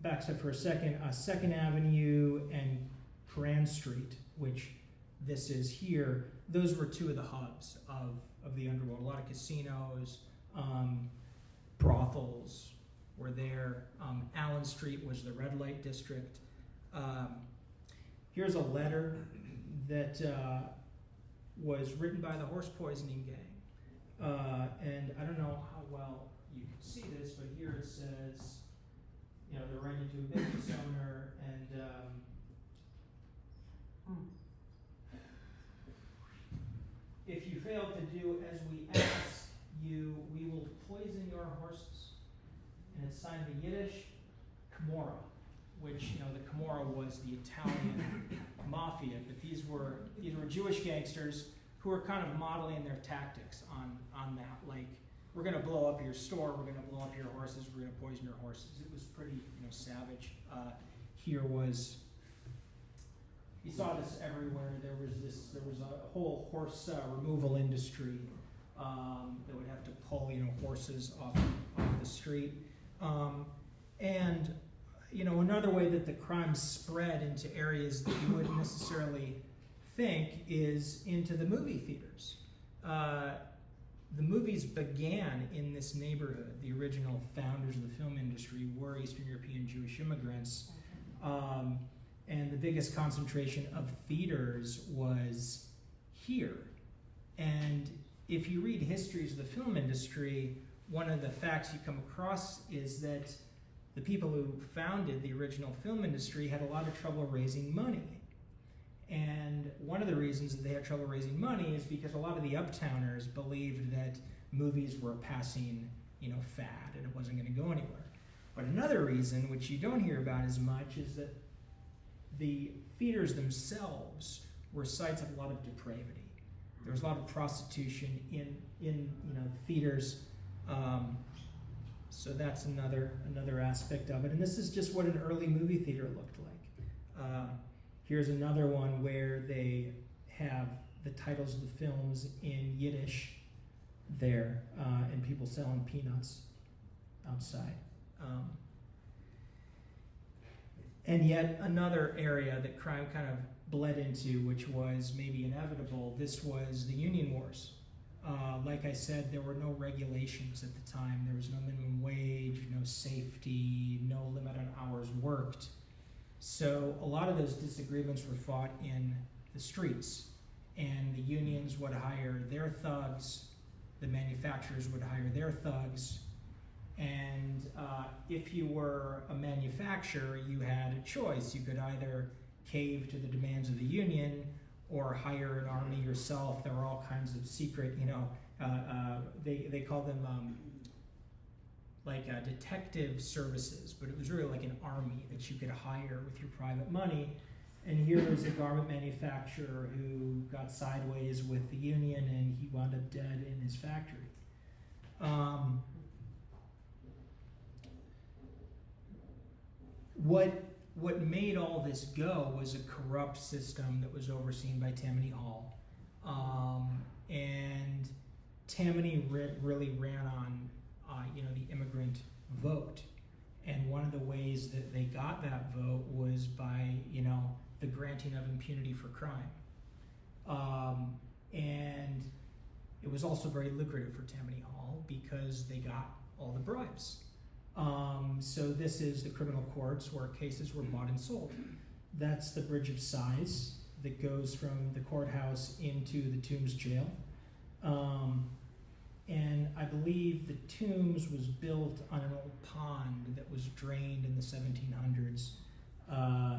backstep for a second, 2nd Avenue and Grand Street, which this is here, those were 2 of the hubs of the underworld. A lot of casinos, brothels were there. Allen Street was the red light district. Here's a letter that was written by the horse poisoning gang. And I don't know how well you can see this, but here it says, they're writing to a business owner, and if you fail to do as we ask you, we will poison your horses. And it's signed the Yiddish Camorra, which, the Camorra was the Italian mafia, but these were Jewish gangsters who were kind of modeling their tactics on that. Like, we're going to blow up your store, we're going to blow up your horses, we're going to poison your horses. It was pretty, savage. Here was, you saw this everywhere. There was a whole horse removal industry that would have to pull, horses off the street. And another way that the crime spread into areas that you wouldn't necessarily think is into the movie theaters. The movies began in this neighborhood. The original founders of the film industry were Eastern European Jewish immigrants. And the biggest concentration of theaters was here. And if you read histories of the film industry, one of the facts you come across is that the people who founded the original film industry had a lot of trouble raising money. And one of the reasons that they had trouble raising money is because a lot of the uptowners believed that movies were a passing, fad, and it wasn't going to go anywhere. But another reason, which you don't hear about as much, is that the theaters themselves were sites of a lot of depravity. There was a lot of prostitution in theaters. So that's another aspect of it. And this is just what an early movie theater looked like. Here's another one where they have the titles of the films in Yiddish there, and people selling peanuts outside. And yet another area that crime kind of bled into, which was maybe inevitable, this was the union wars. Like I said, there were no regulations at the time. There was no minimum wage, no safety, no limit on hours worked. So a lot of those disagreements were fought in the streets, and the unions would hire their thugs, the manufacturers would hire their thugs, and if you were a manufacturer, you had a choice. You could either cave to the demands of the union or hire an army yourself. There were all kinds of secret, they call them detective services, but it was really like an army that you could hire with your private money. And here was a garment manufacturer who got sideways with the union, and he wound up dead in his factory. What made all this go was a corrupt system that was overseen by Tammany Hall. And Tammany really ran on, the immigrant vote. And one of the ways that they got that vote was by, the granting of impunity for crime. And it was also very lucrative for Tammany Hall because they got all the bribes. So this is the criminal courts where cases were bought and sold. That's the Bridge of Sighs that goes from the courthouse into the Tombs jail. And I believe the Tombs was built on an old pond that was drained in the 1700s,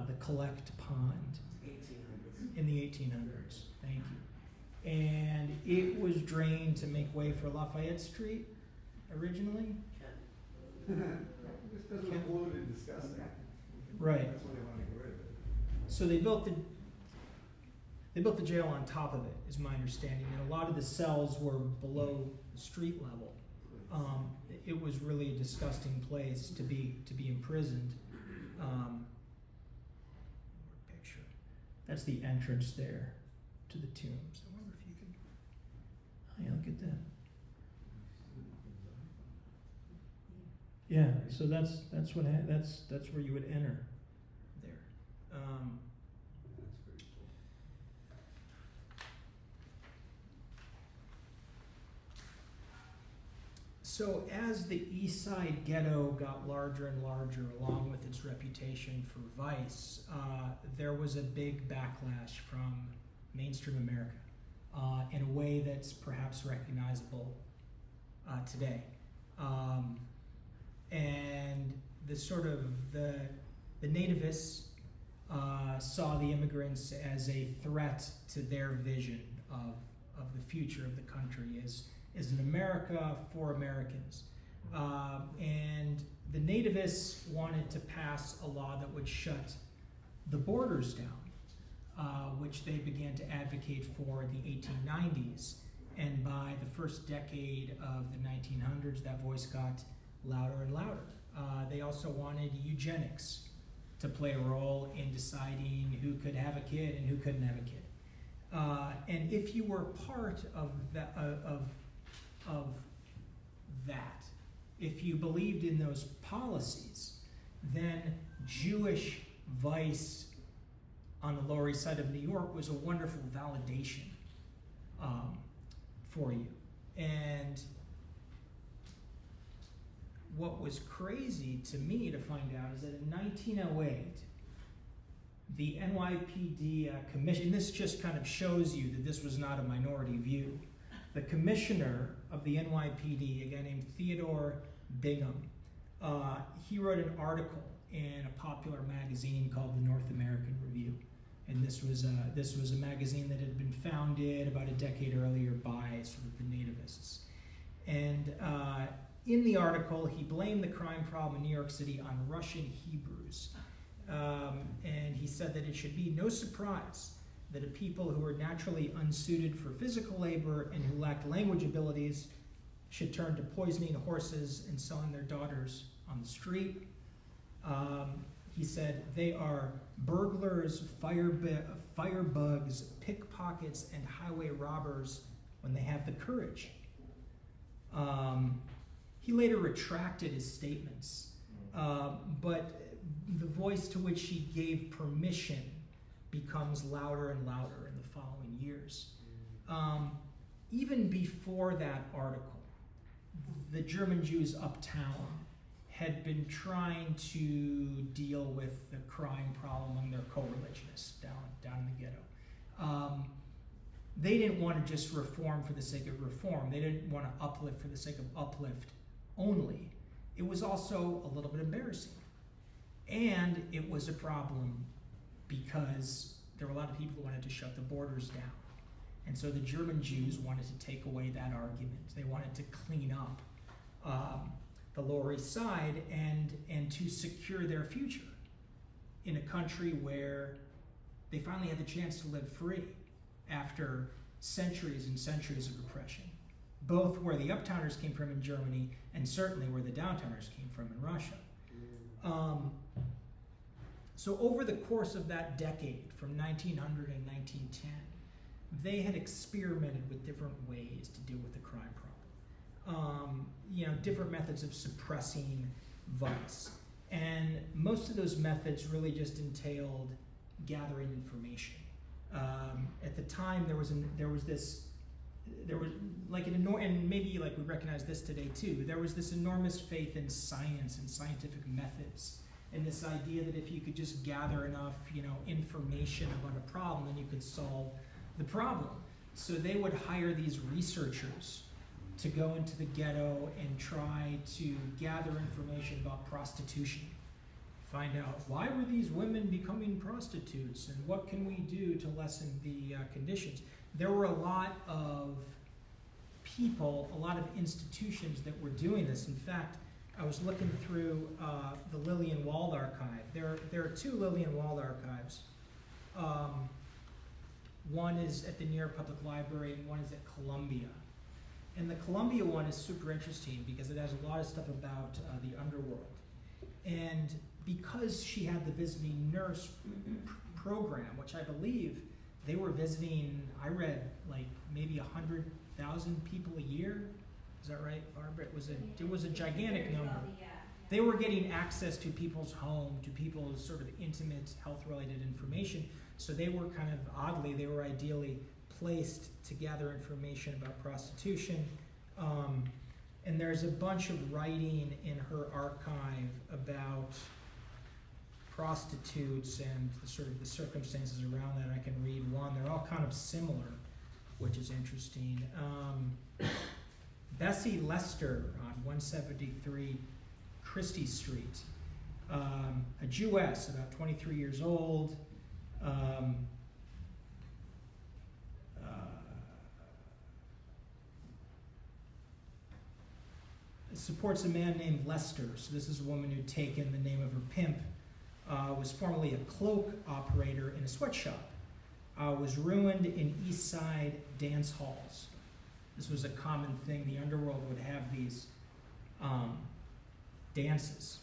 the Collect Pond. 1800s. In the 1800s, thank you. And it was drained to make way for Lafayette Street originally. This doesn't look bloated and disgusting. Right. That's why they want to get rid of it. So they built the jail on top of it, is my understanding, and a lot of the cells were below the street level. It was really a disgusting place to be imprisoned. Picture. That's the entrance there to the Tombs. I wonder if you can. Oh yeah, look at that. Yeah, so that's where you would enter there. That's pretty cool. So as the East Side ghetto got larger and larger, along with its reputation for vice, there was a big backlash from mainstream America in a way that's perhaps recognizable today. And the nativists saw the immigrants as a threat to their vision of the future of the country as an America for Americans. And the nativists wanted to pass a law that would shut the borders down, which they began to advocate for in the 1890s. And by the first decade of the 1900s, that voice got louder and louder. They also wanted eugenics to play a role in deciding who could have a kid and who couldn't have a kid. And if you were part of that, if you believed in those policies, then Jewish vice on the Lower East Side of New York was a wonderful validation for you. And what was crazy to me to find out is that in 1908, the NYPD commission, this just kind of shows you that this was not a minority view. The commissioner of the NYPD, a guy named Theodore Bingham, he wrote an article in a popular magazine called the North American Review. And this was a magazine that had been founded about a decade earlier by sort of the nativists. And in the article, he blamed the crime problem in New York City on Russian Hebrews. And he said that it should be no surprise that a people who are naturally unsuited for physical labor and who lacked language abilities should turn to poisoning horses and selling their daughters on the street. He said they are burglars, firebugs, pickpockets, and highway robbers when they have the courage. He later retracted his statements, but the voice to which she gave permission becomes louder and louder in the following years. Even before that article, the German Jews uptown had been trying to deal with the crime problem among their co-religionists down in the ghetto. They didn't want to just reform for the sake of reform. They didn't want to uplift for the sake of uplift only. It was also a little bit embarrassing. And it was a problem because there were a lot of people who wanted to shut the borders down. And so the German Jews wanted to take away that argument. They wanted to clean up the Lower East Side and to secure their future in a country where they finally had the chance to live free after centuries and centuries of oppression, both where the uptowners came from in Germany and certainly where the downtowners came from in Russia. So over the course of that decade, from 1900 and 1910, they had experimented with different ways to deal with the crime problem. Different methods of suppressing vice. And most of those methods really just entailed gathering information. At the time, there was like and maybe like we recognize this today too, there was this enormous faith in science and scientific methods, and this idea that if you could just gather enough, information about a problem, then you could solve the problem. So they would hire these researchers to go into the ghetto and try to gather information about prostitution. Find out why were these women becoming prostitutes and what can we do to lessen the conditions. There were a lot of people, a lot of institutions that were doing this. In fact, I was looking through the Lillian Wald archive. There are two Lillian Wald archives. One is at the New York Public Library and one is at Columbia. And the Columbia one is super interesting because it has a lot of stuff about the underworld. And because she had the visiting nurse program, which I believe they were visiting, I read like maybe 100,000 people a year. Is that right, Barbara? It was a gigantic number. They were getting access to people's home, to people's sort of intimate health-related information. So they were kind of oddly, they were ideally placed to gather information about prostitution. And there's a bunch of writing in her archive about prostitutes and the sort of the circumstances around that. I can read one. They're all kind of similar, which is interesting. Bessie Lester on 173 Christie Street, a Jewess, about 23 years old. Supports a man named Lester. So this is a woman who'd taken the name of her pimp, was formerly a cloak operator in a sweatshop, was ruined in East Side dance halls. This was a common thing. The underworld would have these dances.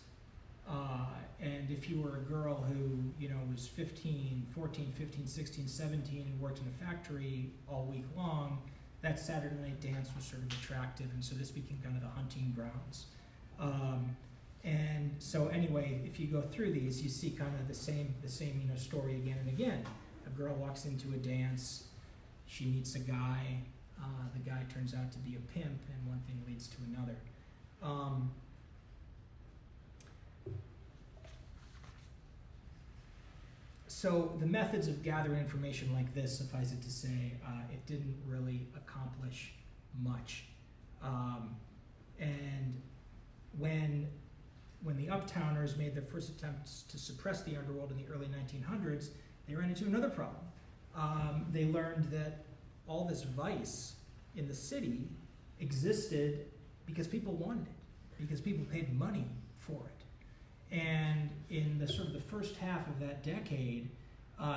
And if you were a girl who, was 14, 15, 16, 17 and worked in a factory all week long, that Saturday night dance was sort of attractive, and so this became kind of the hunting grounds. And so anyway, if you go through these, you see kind of the same story again and again. A girl walks into a dance, she meets a guy, the guy turns out to be a pimp, and one thing leads to another. So the methods of gathering information like this, suffice it to say, it didn't really accomplish much. And when the uptowners made their first attempts to suppress the underworld in the early 1900s, they ran into another problem. They learned that all this vice in the city existed because people wanted it, because people paid money for it. And in the sort of the first half of that decade,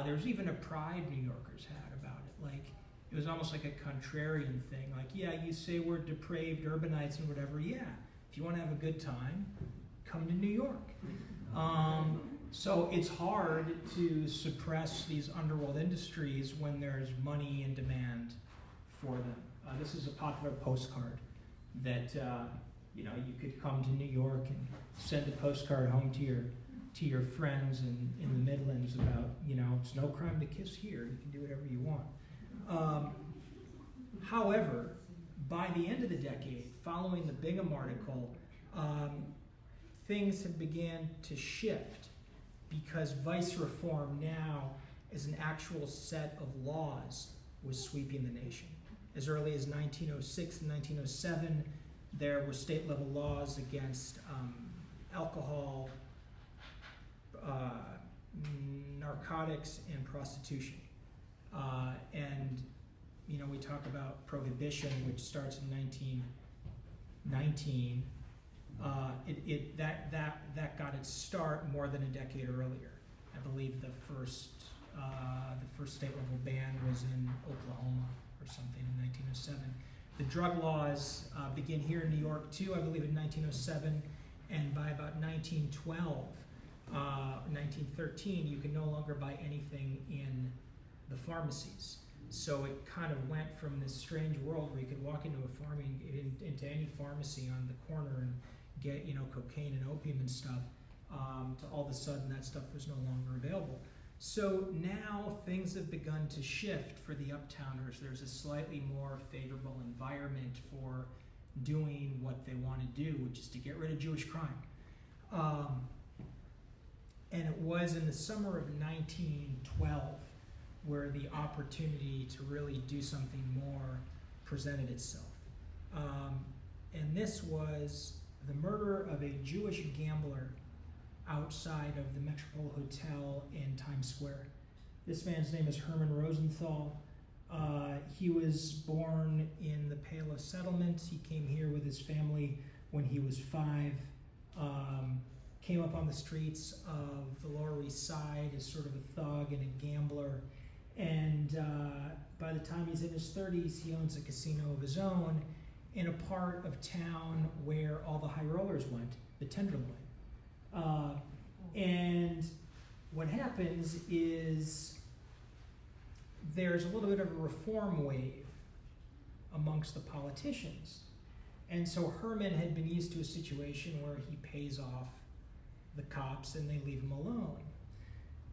there was even a pride New Yorkers had about it. Like, it was almost like a contrarian thing. Like, yeah, you say we're depraved urbanites and whatever. Yeah, if you want to have a good time, come to New York. So it's hard to suppress these underworld industries when there's money and demand for them. This is a popular postcard that you could come to New York and send a postcard home to your to your friends in the Midlands about, you know, it's no crime to kiss here. You can do whatever you want. However, by the end of the decade, following the Bingham article, things had began to shift because vice reform now is an actual set of laws was sweeping the nation. As early as 1906 and 1907, there were state-level laws against alcohol, narcotics, and prostitution. And you know, we talk about prohibition, which starts in 1919. That got its start more than a decade earlier. I believe the first state-level ban was in Oklahoma or something in 1907. The drug laws begin here in New York too, I believe in 1907, and by about 1912, 1913, you can no longer buy anything in the pharmacies. So it kind of went from this strange world where you could walk into into any pharmacy on the corner and get, you know, cocaine and opium and stuff, to all of a sudden that stuff was no longer available. So now things have begun to shift for the uptowners. There's a slightly more favorable environment for doing what they want to do, which is to get rid of Jewish crime. And it was in the summer of 1912 where the opportunity to really do something more presented itself. And this was the murder of a Jewish gambler outside of the Metropole Hotel in Times Square. This man's name is Herman Rosenthal. He was born in the Palos settlement. He came here with his family when he was 5. Came up on the streets of the Lower East Side as sort of a thug and a gambler. And by the time he's in his 30s, he owns a casino of his own in a part of town where all the high rollers went, the Tenderloin. And what happens is there's a little bit of a reform wave amongst the politicians. And so Herman had been used to a situation where he pays off the cops and they leave him alone.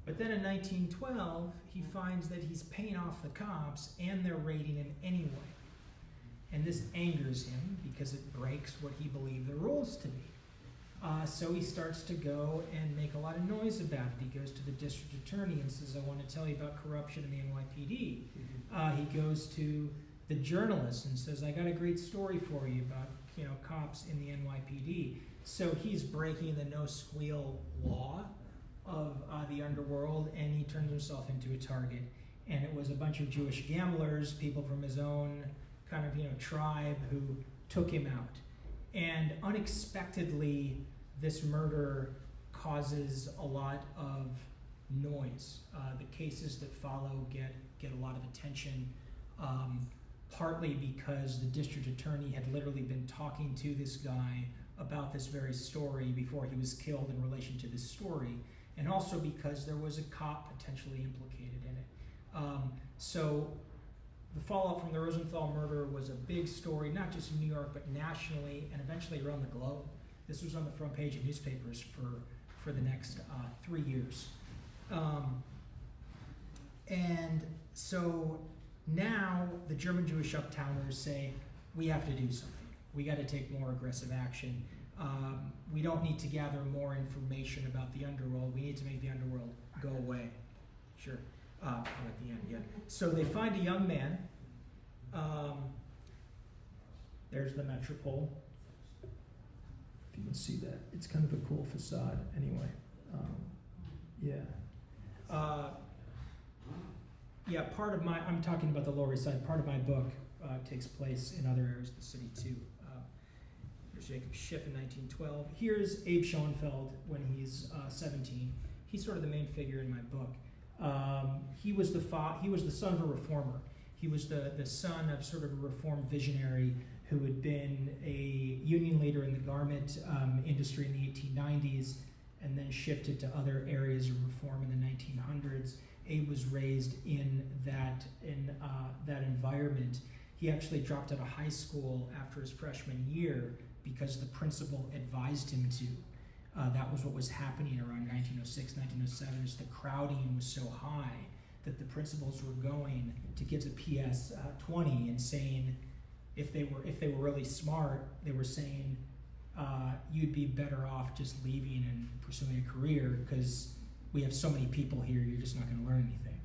But then in 1912, he finds that he's paying off the cops and they're raiding him anyway. And this angers him because it breaks what he believed the rules to be. So he starts to go and make a lot of noise about it. He goes to the district attorney and says, I want to tell you about corruption in the NYPD. He goes to the journalist and says, I got a great story for you about, you know, cops in the NYPD. So he's breaking the no squeal law of the underworld, and he turns himself into a target. And it was a bunch of Jewish gamblers, people from his own kind of, you know, tribe who took him out. And unexpectedly, this murder causes a lot of noise. The cases that follow get a lot of attention, partly because the district attorney had literally been talking to this guy about this very story before he was killed in relation to this story, and also because there was a cop potentially implicated in it. So the fallout from the Rosenthal murder was a big story, not just in New York, but nationally and eventually around the globe. This was on the front page of newspapers for the next 3 years. And so now the German Jewish uptowners say, we have to do something. We got to take more aggressive action. We don't need to gather more information about the underworld. We need to make the underworld go away. Sure. At the end, yeah. So they find a young man. There's the Metropole. If you can see that. It's kind of a cool facade anyway. Part of I'm talking about the Lower East Side. Part of my book takes place in other areas of the city too. Here's Jacob Schiff in 1912. Here's Abe Schoenfeld when he's 17. He's sort of the main figure in my book. He was the son of a reformer. He was the son of sort of a reform visionary who had been a union leader in the garment industry in the 1890s and then shifted to other areas of reform in the 1900s. Abe was raised in that environment. He actually dropped out of high school after his freshman year because the principal advised him to. That was what was happening around 1906, 1907, is the crowding was so high that the principals were going to kids at PS 20 and saying, if they were really smart, they were saying, you'd be better off just leaving and pursuing a career because we have so many people here, you're just not going to learn anything.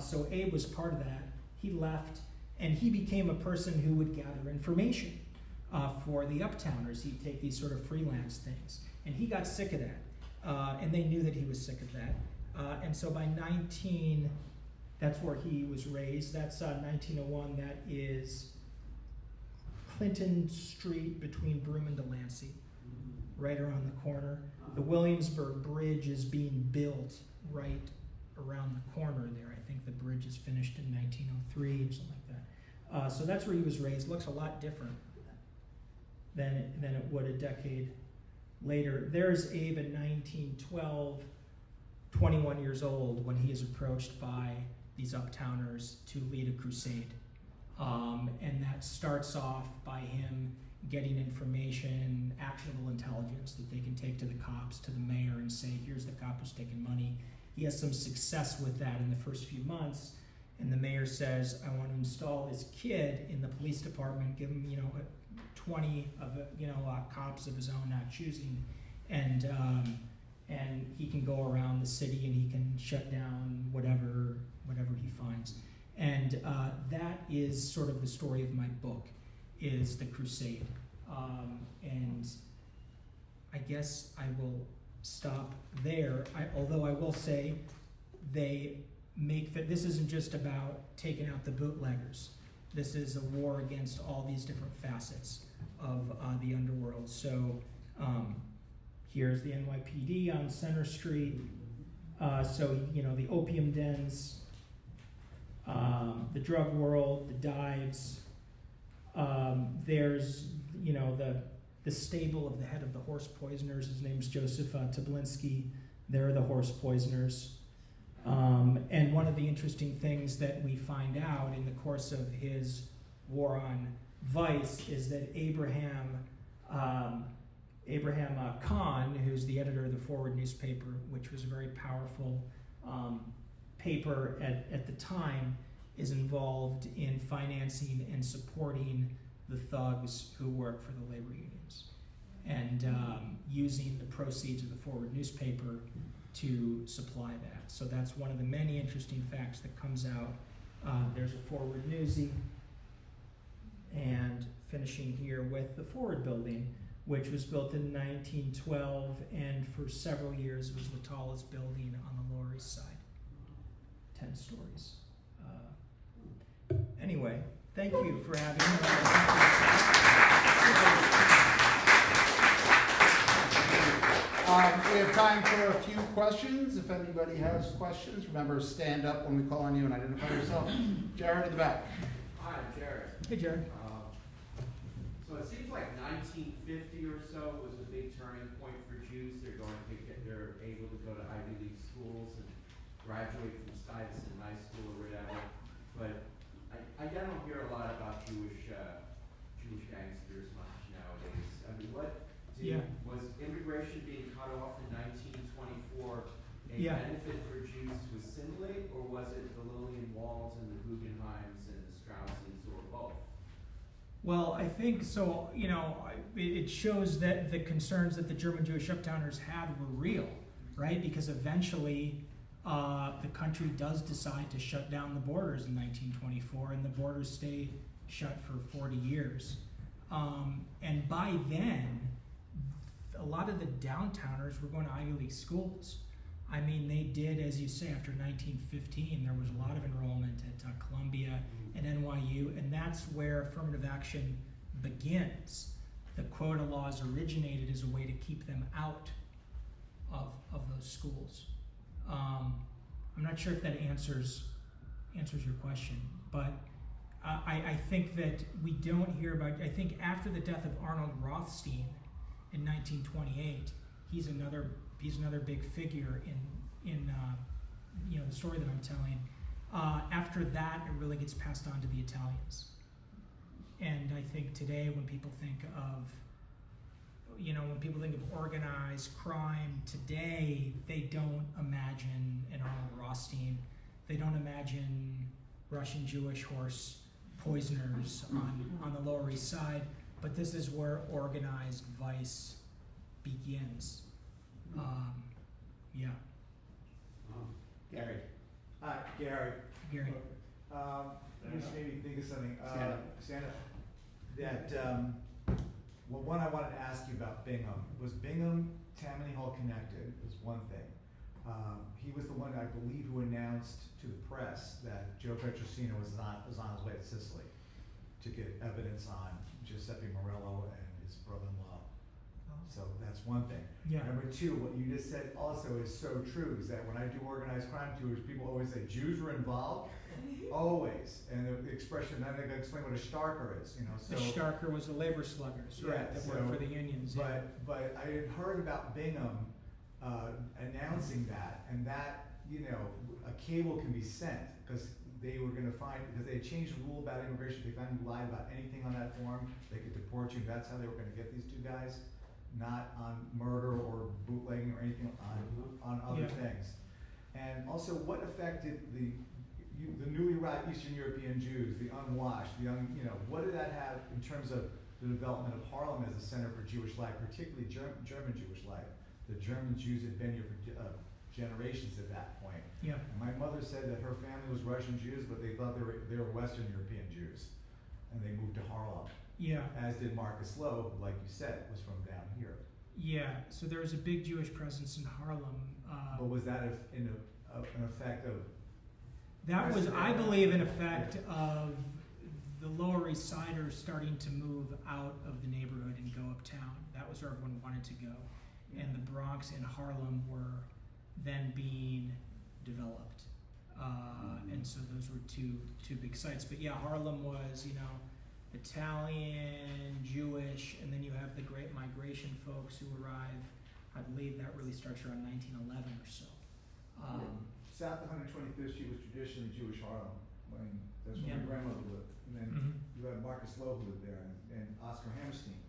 So Abe was part of that. He left, and he became a person who would gather information for the Uptowners. He'd take these sort of freelance things. And he got sick of that, and they knew that he was sick of that. And so by that's where he was raised. That's 1901. That is Clinton Street between Broome and Delancey, right around the corner. The Williamsburg Bridge is being built right around the corner there. I think the bridge is finished in 1903 or something like that. So that's where he was raised. Looks a lot different than it would a decade later. There's Abe in 1912, 21 years old, when he is approached by these Uptowners to lead a crusade. And that starts off by him getting information, actionable intelligence that they can take to the cops, to the mayor, and say, here's the cop who's taking money. He has some success with that in the first few months, and the mayor says, I want to install this kid in the police department, give him, 20 of cops of his own not choosing, and he can go around the city and he can shut down whatever he finds. And that is sort of the story of my book, is the crusade. And I guess I will stop there. Although I will say they make that this isn't just about taking out the bootleggers. This is a war against all these different facets of the underworld. So here's the NYPD on Center Street. So, the opium dens, the drug world, the dives. There's, the stable of the head of the horse poisoners. His name's Joseph Tablinski. They're the horse poisoners. And one of the interesting things that we find out in the course of his war on vice is that Abraham Kahn, who's the editor of the Forward newspaper, which was a very powerful paper at the time, is involved in financing and supporting the thugs who work for the labor unions, and using the proceeds of the Forward newspaper to supply that. So that's one of the many interesting facts that comes out. There's a Forward newsie, and finishing here with the Forward building, which was built in 1912 and for several years was the tallest building on the Lower East Side, 10 stories. Anyway, thank you for having We have time for a few questions. If anybody has questions, remember, stand up when we call on you and identify yourself. Jared in the back. Hi, I'm Jared. Hey, Jared. So it seems like 1950 or so was a big turning point for Jews. They're able to go to Ivy League schools and graduate from Stuyvesant High School or whatever. But I don't hear a lot about Jewish gangsters much nowadays. I mean, was immigration being cut off in 1924 a benefit for Jews to assimilate, or was it the Lillian Walls and the Guggenheims and the Strausses, or both? Well, I think so. It shows that the concerns that the German Jewish Uptowners had were real, right? Because eventually the country does decide to shut down the borders in 1924, and the borders stay shut for 40 years. And by then, a lot of the downtowners were going to Ivy League schools. I mean, they did, as you say, after 1915, there was a lot of enrollment at Columbia and NYU, and that's where affirmative action begins. The quota laws originated as a way to keep them out of those schools. I'm not sure if that answers your question, but I think that we don't hear about. I think after the death of Arnold Rothstein in 1928, he's another big figure in the story that I'm telling. After that, it really gets passed on to the Italians. And I think today, when people think of you know, when people think of organized crime today, they don't imagine an Arnold Rothstein. They don't imagine Russian Jewish horse poisoners on the Lower East Side. But this is where organized vice begins. Yeah. Gary. Hi, Gary. Gary. You just made me think of something. Santa. That, well, one I wanted to ask you about Bingham. Was Bingham Tammany Hall connected? Was one thing. He was the one, I believe, who announced to the press that Joe Petrosino was on his way to Sicily to get evidence on Giuseppe Morello and his brother-in-law. So that's one thing. Yeah. Number two, what you just said also is so true, is that when I do organized crime tours, people always say Jews were involved. Always. And the expression, I'm going to explain what a Starker is, you know. So, The Starker was the labor sluggers, right, that worked for the unions. Yeah. But I had heard about Bingham announcing that, and that, you know, a cable can be sent, because they were going to find, because they had changed the rule about immigration, if they found you lied about anything on that form, they could deport you. That's how they were going to get these two guys, not on murder or bootlegging or anything on other things. And also, what affected the newly arrived Eastern European Jews, the unwashed, the you know, what did that have in terms of the development of Harlem as a center for Jewish life, particularly German Jewish life? The German Jews had been here for generations at that point. Yeah. And my mother said that her family was Russian Jews, but they thought they were Western European Jews, and they moved to Harlem. Yeah. As did Marcus Loeb, like you said, was from down here. Yeah. So there was a big Jewish presence in Harlem. But was that an effect of? That was, I believe, an effect of the Lower East Siders starting to move out of the neighborhood and go uptown. That was where everyone wanted to go. And the Bronx and Harlem were then being developed. And so those were two big sites. But yeah, Harlem was, you know, Italian, Jewish, and then you have the Great Migration folks who arrive. I believe that really starts around 1911 or so. South of 125th Street was traditionally Jewish Harlem. That's where my grandmother lived. And then you had Marcus Loeb who lived there, and Oscar Hammerstein,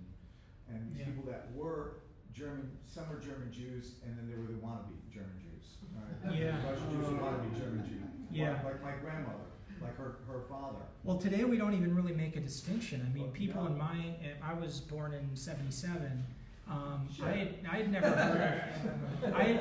and these people that were German. Some were German Jews, and then there were the wannabe German Jews. Right? Yeah. Russian Jews who wannabe German Jews. Yeah. Like my grandmother, like her father. Well, today we don't even really make a distinction. I mean, people in my, I was born in '77. I had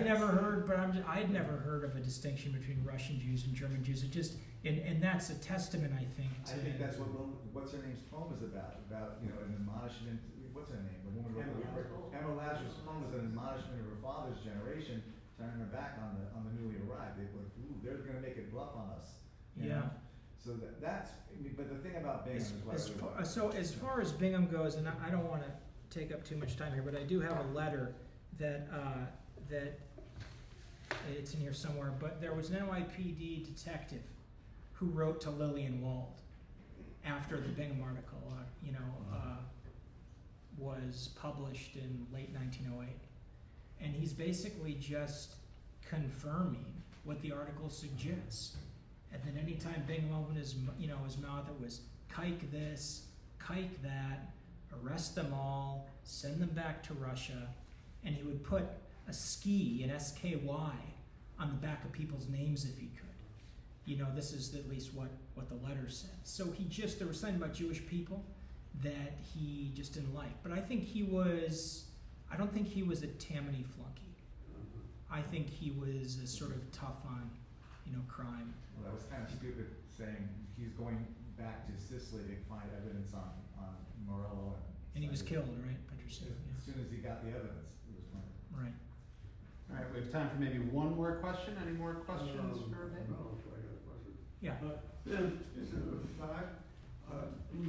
never heard of a distinction between Russian Jews and German Jews. It just, and that's a testament, I think, to. I think that's what's her name's poem is about, you know, an admonishment. What's her name? The woman who wrote Emma Lazarus' poem is an admonishment of her father's generation, turning her back on the newly arrived. They were like, ooh, they're going to make it rough on us. You know? So that's. But the thing about Bingham is what so as far as Bingham goes, and I don't want to take up too much time here, but I do have a letter that it's in here somewhere. But there was an NYPD detective who wrote to Lillian Wald after the Bingham article, was published in late 1908, and he's basically just confirming what the article suggests. And then anytime Bingham opened his mouth, it was kike this, kike that, arrest them all, send them back to Russia, and he would put a ski, an SKY, on the back of people's names if he could. You know, this is at least what the letter said. So there was something about Jewish people that he just didn't like. But I don't think he was a Tammany flunky. I think he was a sort of tough on, crime. Well, that was kind of stupid saying he's going back to Sicily to find evidence on Morello. And he was killed, right? Petrosino. As soon as he got the evidence, he was murdered. Right. All right, we have time for maybe one more question. Any more questions for Ben? No, I got a question. Yeah. Then, is it a fact,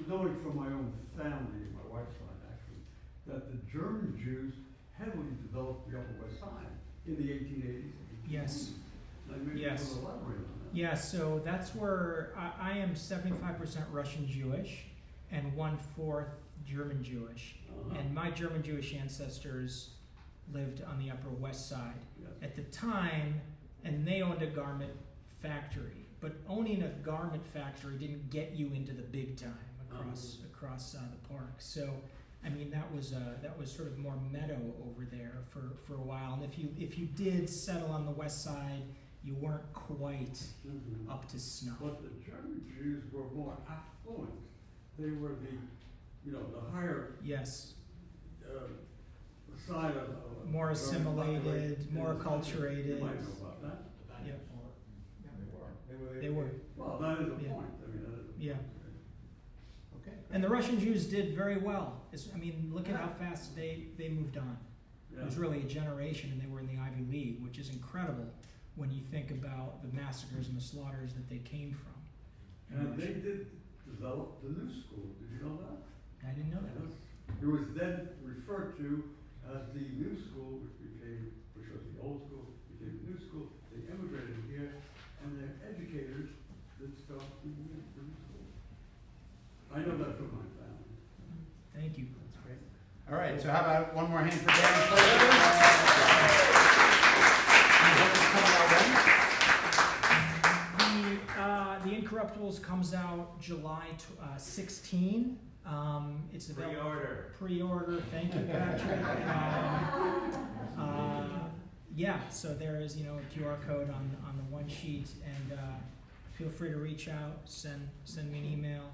knowing from my own family, my wife's side actually, that the German Jews heavily developed the Upper West Side in the 1880s? Yes. Maybe you can elaborate on that. Yeah, so that's where I am 75% Russian Jewish and 1/4 German Jewish. And my German Jewish ancestors lived on the Upper West Side at the time, and they owned a garment factory. But owning a garment factory didn't get you into the big time across the park. So I mean, that was sort of more meadow over there for a while. And if you did settle on the west side, you weren't quite up to snuff. But the German Jews were more affluent. They were the higher Yes, side of more assimilated, more acculturated. You might know about that. Yep. Yeah, They were. Well, that is a Yeah. point. I mean, that is a Yeah. Okay. And the Russian Jews did very well. I mean, look at how fast they moved on. It was really a generation, and they were in the Ivy League, which is incredible when you think about the massacres and the slaughters that they came from. And they did develop the new school. Did you know that? I didn't know that. Yes. It was then referred to as the new school, which was the old school, became the new school. They immigrated here, and their educators did start the new school. I know that from my family. Thank you. That's great. All right, so how about one more hand for Dan Slater? The Incorruptibles comes out July 16. It's available. Pre-order. Thank you, Patrick. Yeah, so there is, a QR code on the one sheet, and feel free to reach out, send me an email.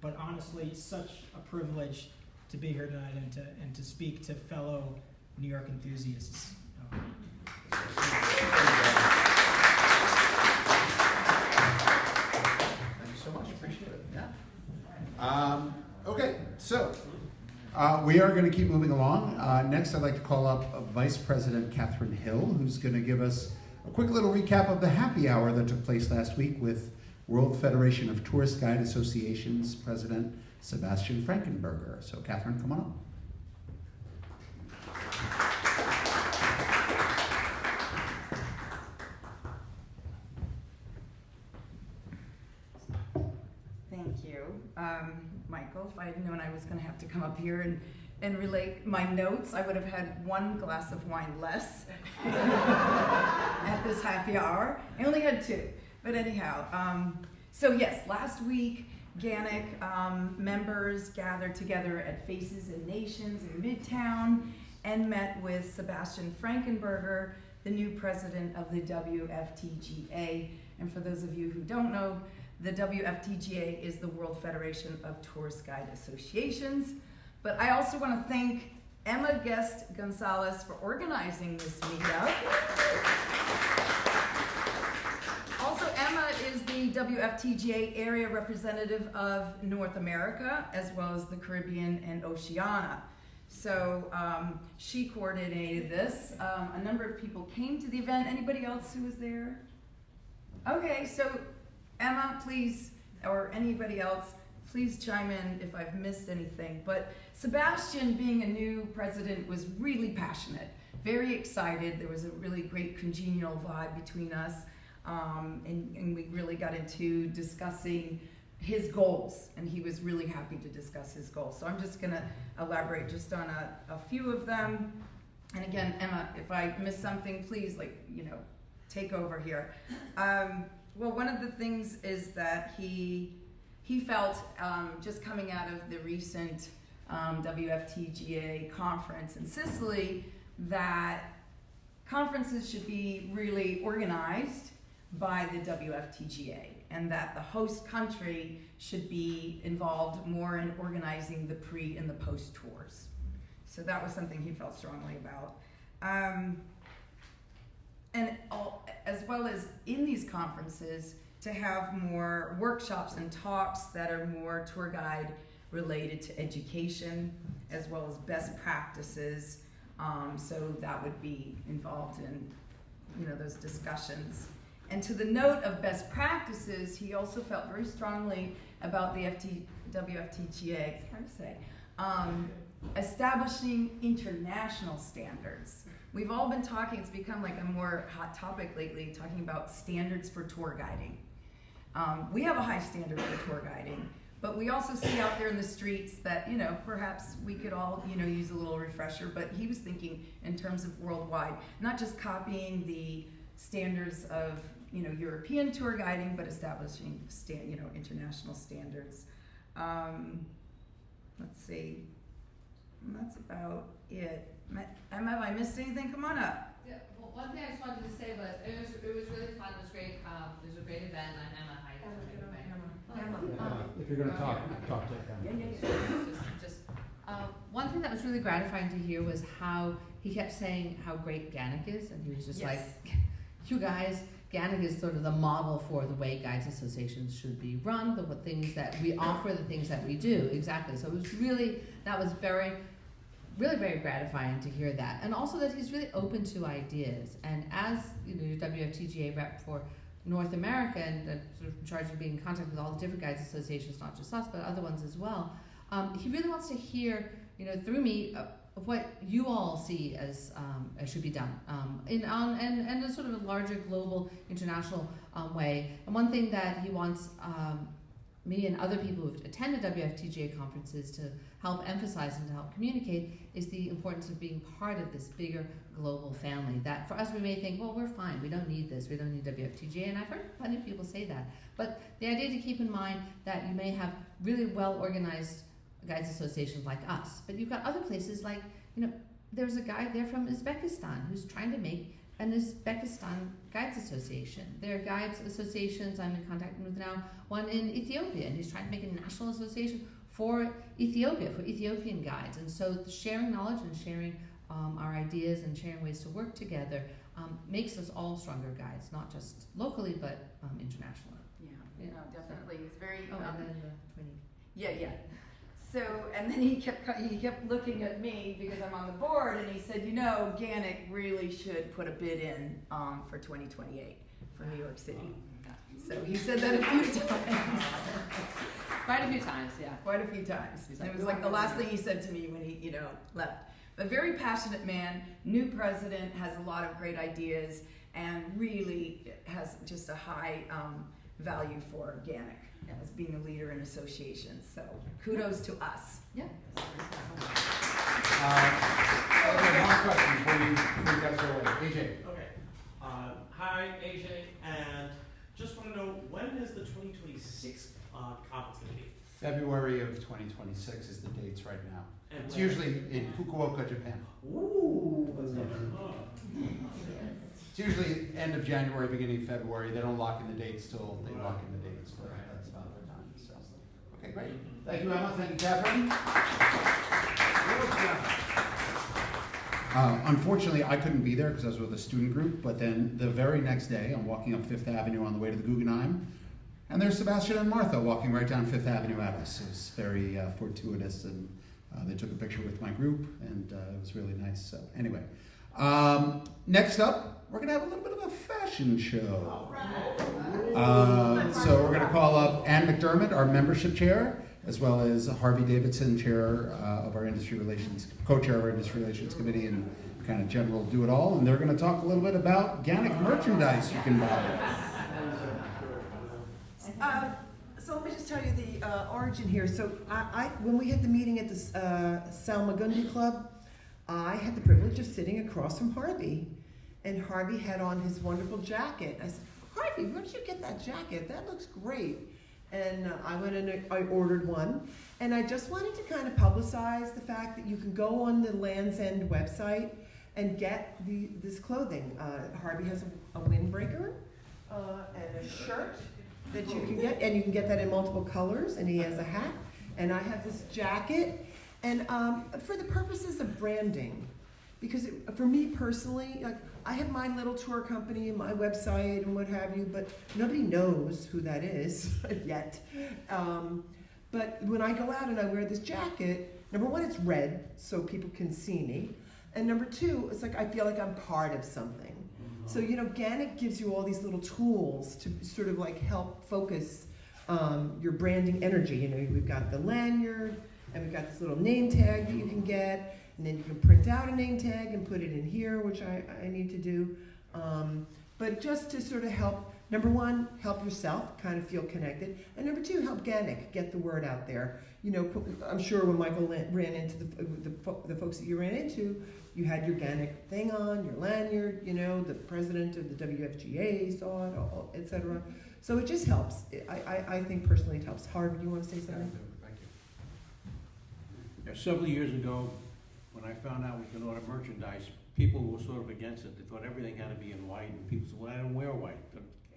But honestly, such a privilege to be here tonight and to speak to fellow New York enthusiasts. Thank you so much. Appreciate it. Yeah. Okay, so we are going to keep moving along. Next, I'd like to call up Vice President Catherine Hill, who's going to give us a quick little recap of the happy hour that took place last week with World Federation of Tourist Guide Associations President Sebastian Frankenberger. So, Catherine, come on up. Thank you. Michael, if I had known I was going to have to come up here and relate my notes, I would have had one glass of wine less at this happy hour. I only had two, but anyhow. So yes, last week, GANYC members gathered together at Faces and Nations in Midtown and met with Sebastian Frankenberger, the new president of the WFTGA. And for those of you who don't know, the WFTGA is the World Federation of Tourist Guide Associations. But I also want to thank Emma Guest Gonzalez for organizing this meetup. Also, Emma is the WFTGA area representative of North America, as well as the Caribbean and Oceania. So she coordinated this. A number of people came to the event. Anybody else who was there? Okay, so Emma, please, or anybody else, please chime in if I've missed anything. But Sebastian, being a new president, was really passionate, very excited. There was a really great congenial vibe between us, and we really got into discussing his goals, and he was really happy to discuss his goals. So I'm just going to elaborate just on a few of them. And again, Emma, if I miss something, please, take over here. Well, one of the things is that he felt, just coming out of the recent WFTGA conference in Sicily, that conferences should be really organized by the WFTGA, and that the host country should be involved more in organizing the pre and the post tours. So that was something he felt strongly about. As well as in these conferences, to have more workshops and talks that are more tour guide related to education, as well as best practices. So that would be involved in, those discussions. And to the note of best practices, he also felt very strongly about the WFTGA, it's hard to say, establishing international standards. We've all been talking, it's become like a more hot topic lately, talking about standards for tour guiding. We have a high standard for tour guiding, but we also see out there in the streets that, perhaps we could all, use a little refresher, but he was thinking in terms of worldwide, not just copying the standards of, European tour guiding, but establishing, international standards. Let's see. about it. Emma, have I missed anything? Come on up. Yeah, well, one thing I just wanted to say was, it was really fun, it was great, it was a great event, I'm Emma, hi. If you're gonna talk to them. One thing that was really gratifying to hear was how he kept saying how great GANYC is, and he was just like, you guys, GANYC is sort of the model for the way guides associations should be run, the things that we offer, the things that we do, exactly. So it was really, that was very gratifying to hear that. And also that he's really open to ideas. And as, you know, your WFTGA rep for North America and sort of in charge of being in contact with all the different guides associations, not just us, but other ones as well, he really wants to hear, you know, through me, what you all see as should be done in a sort of a larger global international way. And one thing that he wants me and other people who've attended WFTGA conferences to help emphasize and to help communicate is the importance of being part of this bigger global family. That for us, we may think, well, we're fine, we don't need this, we don't need WFTGA, and I've heard plenty of people say that. But the idea to keep in mind that you may have really well organized guides associations like us, but you've got other places like, you know, there's a guy there from Uzbekistan who's trying to make an Uzbekistan Guides Association. There are guides associations I'm in contact with now, one in Ethiopia, and he's trying to make a national association for Ethiopia, for Ethiopian guides. And so sharing knowledge and sharing our ideas and sharing ways to work together makes us all stronger guides, not just locally, but internationally. Yeah, no, definitely. It's very. And then the twinning. Yeah. So, and then he kept looking at me because I'm on the board, and he said, you know, GANYC really should put a bid in for 2028 for New York City. So he said that a few times. Quite a few times, yeah. Quite a few times. It was like the last thing he said to me when he, you know, left. But very passionate man, new president, has a lot of great ideas, and really has just a high value for GANYC as being a leader in associations. So kudos to us. Yeah. Okay, one question before you get started. AJ. Okay. Hi, AJ, and just want to know, when is the 2026 conference going to be? February of 2026 is the dates right now. And It's where? usually in Fukuoka, Japan. Ooh, let's go. It's usually end of January, beginning of February. They don't lock in the dates till they lock in the dates, but that's about the time. So, okay, great. Thank you, Emma. Thank you, Catherine. Unfortunately, I couldn't be there because I was with a student group, but then the very next day, I'm walking up Fifth Avenue on the way to the Guggenheim, and there's Sebastian and Martha walking right down Fifth Avenue at us. It was very fortuitous, and they took a picture with my group, and it was really nice. So anyway, next up, we're going to have a little bit of a fashion show. So we're going to call up Ann McDermott, our membership chair, as well as Harvey Davidson, chair of our industry relations, co-chair of our industry relations committee, and kind of general do-it-all. And they're going to talk a little bit about GANYC merchandise you can buy. So let me just tell you the origin here. So when we had the meeting at the Salmagundi Club, I had the privilege of sitting across from Harvey, and Harvey had on his wonderful jacket. I said, Harvey, where did you get that jacket? That looks great. And I went and I ordered one, and I just wanted to kind of publicize the fact that you can go on the Land's End website and get this clothing. Harvey has a windbreaker and a shirt that you can get, and you can get that in multiple colors, and he has a hat, and I have this jacket, and for the purposes of branding, because for me personally, like, I have my little tour company and my website and what have you, but nobody knows who that is yet. But when I go out and I wear this jacket, number one, it's red, so people can see me, and number two, it's like I feel like I'm part of something. So, you know, GANYC gives you all these little tools to sort of like help focus your branding energy. You know, we've got the lanyard, and we've got this little name tag that you can get, and then you can print out a name tag and put it in here, which I need to do. But just to sort of help, number one, help yourself kind of feel connected, and number two, help GANYC get the word out there. You know, I'm sure when Michael ran into the folks that you ran into, you had your GANYC thing on, your lanyard, you know, the president of the WFGA saw it, etc. So it just helps. I think personally it helps. Harvey, do you want to say something? Thank you. Several years ago, when I found out we could order merchandise, people were sort of against it. They thought everything had to be in white, and people said, well, I don't wear white,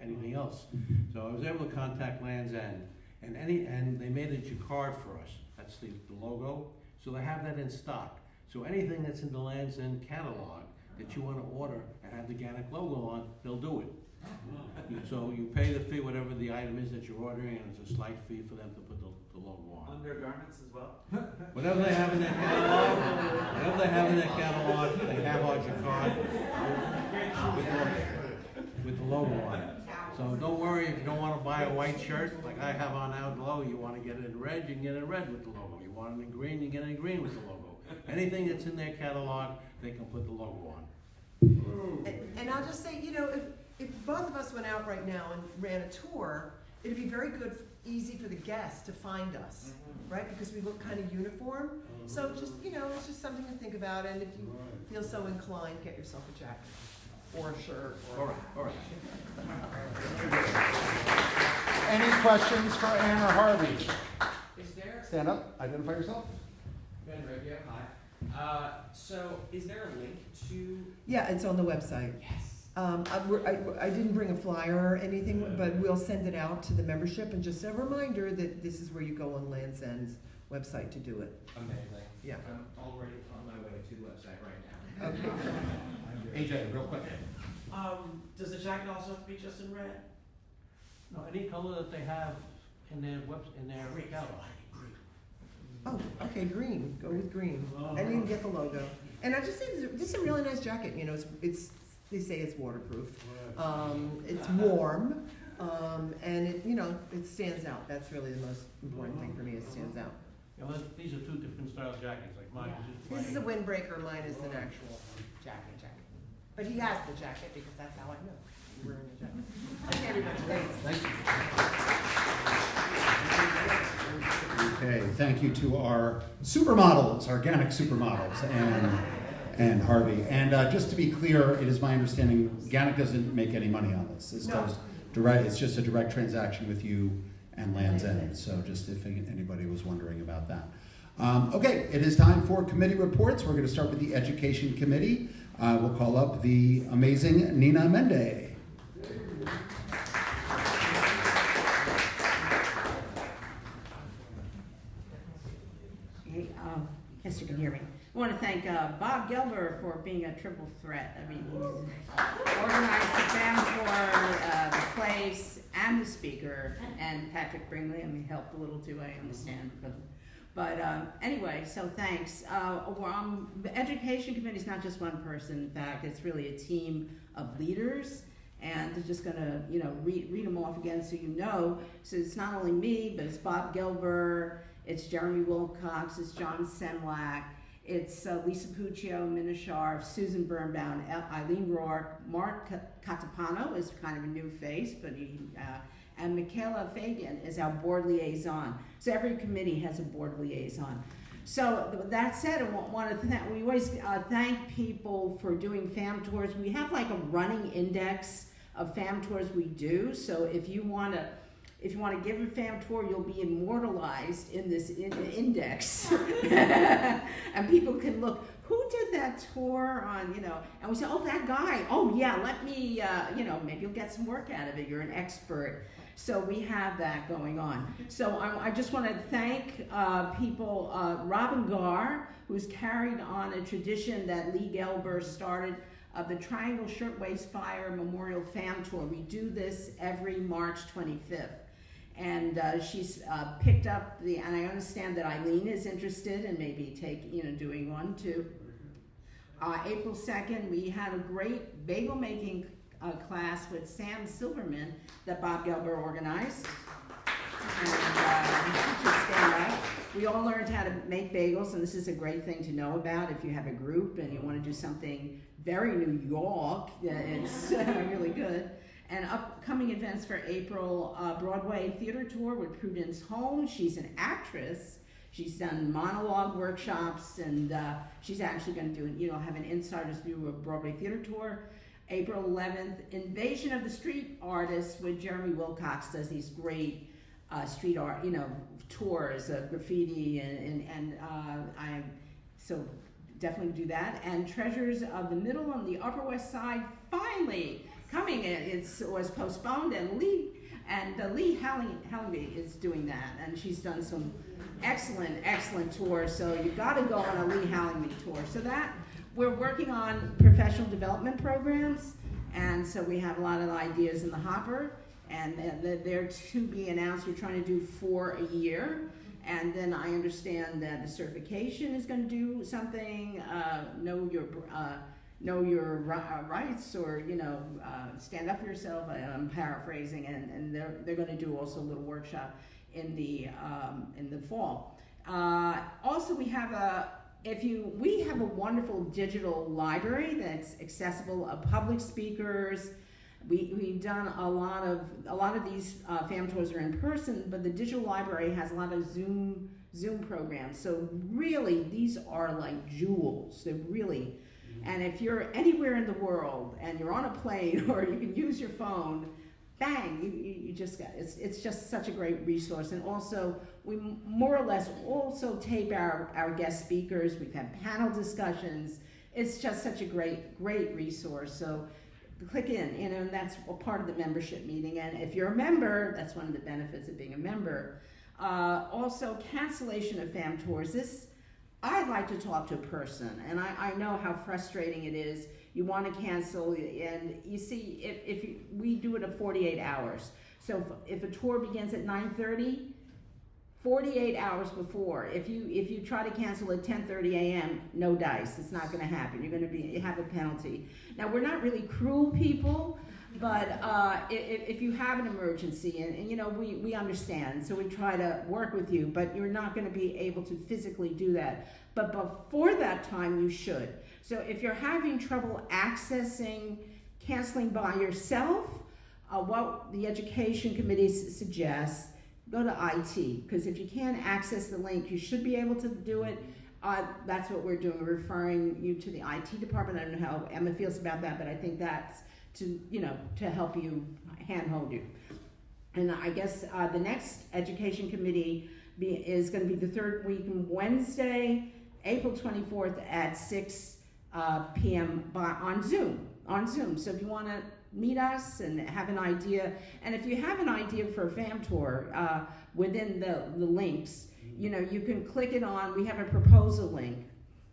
anything else. So I was able to contact Land's End, and they made a jacquard for us. That's the logo. So they have that in stock. So anything that's in the Land's End catalog that you want to order and have the GANYC logo on, they'll do it. So you pay the fee, whatever the item is that you're ordering, and it's a slight fee for them to put the logo on. Undergarments as well? Whatever they have in their catalog, they have our jacquard with the logo on it. So don't worry if you don't want to buy a white shirt like I have on now below. You want to get it in red, you can get it in red with the logo. You want it in green, you get it in green with the logo. Anything that's in their catalog, they can put the logo on. And I'll just say, you know, if both of us went out right now and ran a tour, it'd be very good, easy for the guests to find us, right? Because we look kind of uniform. So just, you know, it's just something to think about. And if you feel so inclined, get yourself a jacket or a shirt. All right. Any questions for Ann or Harvey? Is there? Stand up, identify yourself. Ben Radio, hi. So is there a link to? Yeah, it's on the website. Yes. I didn't bring a flyer or anything, but we'll send it out to the membership, and just a reminder that this is where you go on Land's End's website to do it. Amazing. Yeah. I'm already on my way to the website right now. Okay. AJ, real quick. Does the jacket also have to be just in red? No, any color that they have in their catalog. Oh, okay, green. Go with green. And you can get the logo. And I just say this is a really nice jacket. You know, it's they say it's waterproof. It's warm, and it it stands out. That's really the most important thing for me. It stands out. Yeah, well, these are two different style jackets. Like mine This is a windbreaker. Mine is an actual jacket. But he has the jacket because that's how I know. You're wearing the jacket. Okay, everybody. Thanks. Okay, thank you to our supermodels, our GANYC supermodels, and Harvey. And just to be clear, it is my understanding GANYC doesn't make any money on this. This goes direct. It's just a direct transaction with you and Land's End. So just if anybody was wondering about that. Okay, it is time for committee reports. We're going to start with the Education Committee. We'll call up the amazing Nina Mende. Guess you can hear me. I want to thank Bob Gelber for being a triple threat. I mean, he's organized the fam tour, the place, and the speaker, and Patrick Bringley. I mean, helped a little too, I understand. But anyway, so thanks. The Education Committee is not just one person. In fact, it's really a team of leaders. And they're just going to, read them off again so you know. So it's not only me, but it's Bob Gelber, it's Jeremy Wilcox, it's John Semlak, it's Lisa Puccio, Minna Sharf, Susan Birnbaum, Eileen Rourke, Mark Catapano is kind of a new face, but and Michaela Fagan is our board liaison. So every committee has a board liaison. So that said, we always thank people for doing fam tours. We have like a running index of fam tours we do. So if you want to give a fam tour, you'll be immortalized in this index, and people can look. Who did that tour on? And we say, oh, that guy. Oh yeah, let me. Maybe you'll get some work out of it. You're an expert. So we have that going on. So I just want to thank people, Robin Garr, who's carried on a tradition that Lee Gelber started of the Triangle Shirtwaist Fire Memorial Fam Tour. We do this every March 25th. And she's picked up and I understand that Eileen is interested in maybe doing one too. April 2nd, we had a great bagel making class with Sam Silverman that Bob Gelber organized. And we all learned how to make bagels, and this is a great thing to know about if you have a group and you want to do something very New York. It's really good. And upcoming events for April, Broadway theater tour with Prudence Holmes. She's an actress. She's done monologue workshops, and she's actually going to do, have an insider's view of Broadway theater tour. April 11th, Invasion of the Street Artists with Jeremy Wilcox does these great street art, tours of graffiti, and so definitely do that. And Treasures of the Middle and the Upper West Side finally coming. It was postponed, and Lee Hallingby is doing that, and she's done some excellent tours. So you got to go on a Lee Hallingby tour. So that we're working on professional development programs, and so we have a lot of ideas in the hopper, and they're to be announced. We're trying to do 4 a year. And then I understand that the certification is going to do something, know your rights, or stand up for yourself. I'm paraphrasing, and they're going to do also a little workshop in the fall. Also, we have a wonderful digital library that's accessible of public speakers. We've done a lot of these fam tours are in person, but the digital library has a lot of Zoom programs. So really, these are like jewels. They're really, and if you're anywhere in the world and you're on a plane or you can use your phone, bang, you just got it's just such a great resource. And also, we more or less also tape our guest speakers. We've had panel discussions. It's just such a great resource. So click in, and that's a part of the membership meeting. And if you're a member, that's one of the benefits of being a member. Also, cancellation of fam tours. I'd like to talk to a person, and I know how frustrating it is. You want to cancel, and you see, if we do it at 48 hours. So if a tour begins at 9:30, 48 hours before. If you try to cancel at 10:30 a.m., no dice. It's not going to happen. You're going to have a penalty. Now, we're not really cruel people, but if you have an emergency, and we understand, so we try to work with you, but you're not going to be able to physically do that. But before that time, you should. So if you're having trouble canceling by yourself, what the education committee suggests, go to IT, because if you can't access the link, you should be able to do it. That's what we're doing. We're referring you to the IT department. I don't know how Emma feels about that, but I think that's to help you, handhold you. And I guess the next education committee is going to be the third week, Wednesday, April 24th at 6 p.m. on Zoom. So if you want to meet us and have an idea, and if you have an idea for a fam tour within the links, you can click it on. We have a proposal link,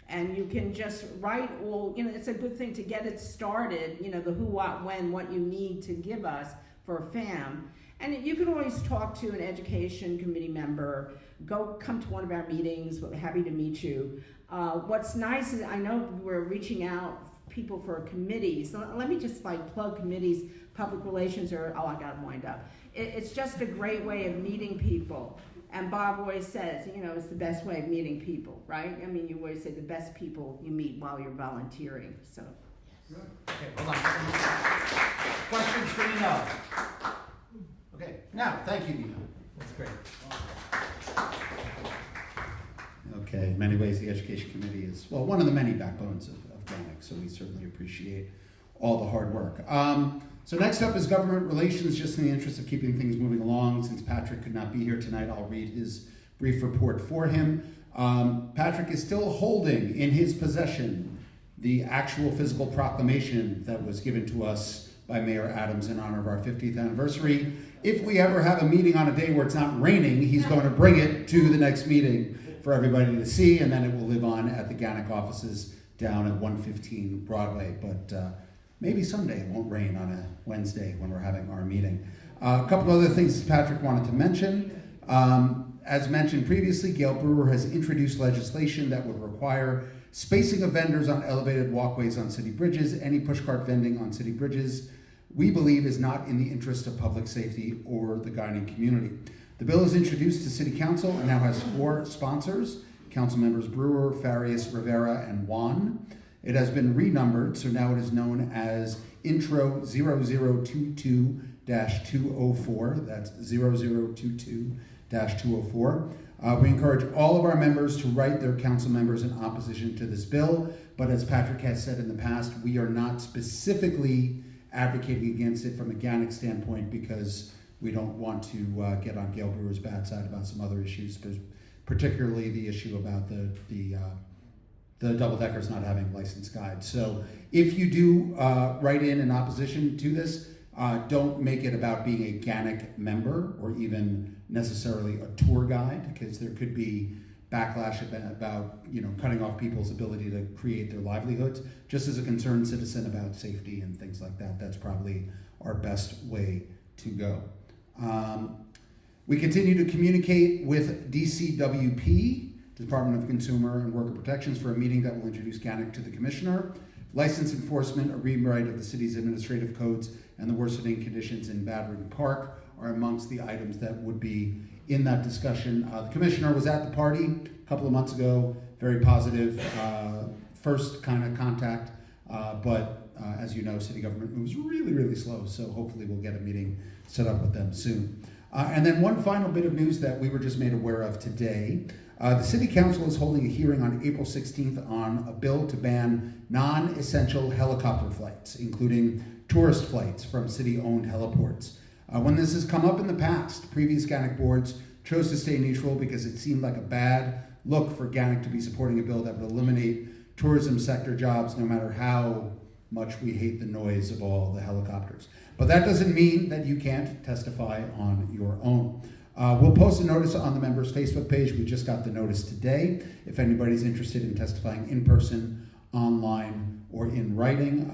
and you can just write all, it's a good thing to get it started, the who, what, when, what you need to give us for a fam. And you can always talk to an education committee member. Come to one of our meetings. We're happy to meet you. What's nice is I know we're reaching out people for committees. Let me just plug committees, public relations, I gotta wind up. It's just a great way of meeting people. And Bob always says, it's the best way of meeting people, right? I mean, you always say the best people you meet while you're volunteering, so. Yes. Okay, hold on. Questions for Nina? Okay, now, thank you, Nina. That's great. Okay, in many ways, the Education Committee is, one of the many backbones of GANYC, so we certainly appreciate all the hard work. So next up is government relations, just in the interest of keeping things moving along. Since Patrick could not be here tonight, I'll read his brief report for him. Patrick is still holding in his possession the actual physical proclamation that was given to us by Mayor Adams in honor of our 50th anniversary. If we ever have a meeting on a day where it's not raining, he's going to bring it to the next meeting for everybody to see, and then it will live on at the GANYC offices down at 115 Broadway. But maybe someday it won't rain on a Wednesday when we're having our meeting. A couple other things Patrick wanted to mention. As mentioned previously, Gail Brewer has introduced legislation that would require spacing of vendors on elevated walkways on city bridges. Any pushcart vending on city bridges, we believe, is not in the interest of public safety or the GANYC community. The bill is introduced to City Council and now has 4 sponsors: Council members Brewer, Farias, Rivera, and Juan. It has been renumbered, so now it is known as Intro 0022-204. That's 0022-204. We encourage all of our members to write their council members in opposition to this bill, but as Patrick has said in the past, we are not specifically advocating against it from a GANYC standpoint because we don't want to get on Gail Brewer's bad side about some other issues, particularly the issue about the the double-deckers not having licensed guides. So if you do write in opposition to this, don't make it about being a GANYC member or even necessarily a tour guide, because there could be backlash about cutting off people's ability to create their livelihoods. Just as a concerned citizen about safety and things like that, that's probably our best way to go. We continue to communicate with DCWP, Department of Consumer and Worker Protections, for a meeting that will introduce GANYC to the Commissioner. License enforcement, a rewrite of the city's administrative codes, and the worsening conditions in Battery Park are amongst the items that would be in that discussion. The Commissioner was at the party a couple of months ago, very positive, first kind of contact, but as you know, city government moves really, really slow, so hopefully we'll get a meeting set up with them soon. And then one final bit of news that we were just made aware of today. The City Council is holding a hearing on April 16th on a bill to ban non-essential helicopter flights, including tourist flights from city-owned heliports. When this has come up in the past, previous GANYC boards chose to stay neutral because it seemed like a bad look for GANYC to be supporting a bill that would eliminate tourism sector jobs, no matter how much we hate the noise of all the helicopters. But that doesn't mean that you can't testify on your own. We'll post a notice on the members' Facebook page. We just got the notice today. If anybody's interested in testifying in person, online, or in writing,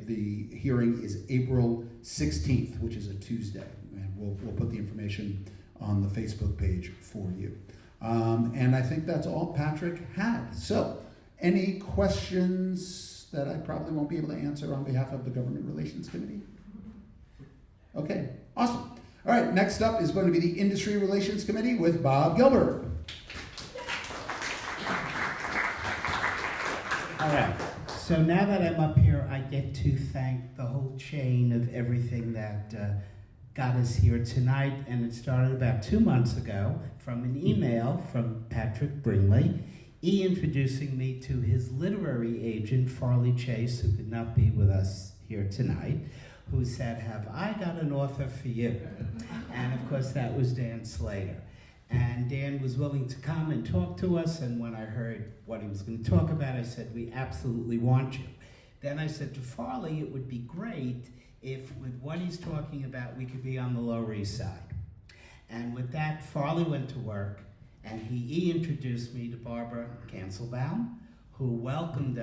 the hearing is April 16th, which is a Tuesday. And we'll put the information on the Facebook page for you. And I think that's all Patrick had. So, any questions that I probably won't be able to answer on behalf of the Government Relations Committee? Okay, awesome. All right, next up is going to be the Industry Relations Committee with Bob Gilbert. All right, so now that I'm up here, I get to thank the whole chain of everything that got us here tonight, and it started about 2 months ago from an email from Patrick Bringley, introducing me to his literary agent, Farley Chase, who could not be with us here tonight, who said, "Have I got an author for you?" And of course that was Dan Slater. And Dan was willing to come and talk to us, and when I heard what he was going to talk about, I said, "We absolutely want you." Then I said to Farley, it would be great if with what he's talking about, we could be on the Lower East Side. And with that, Farley went to work, and he introduced me to Barbara Kanzelbaum, who welcomed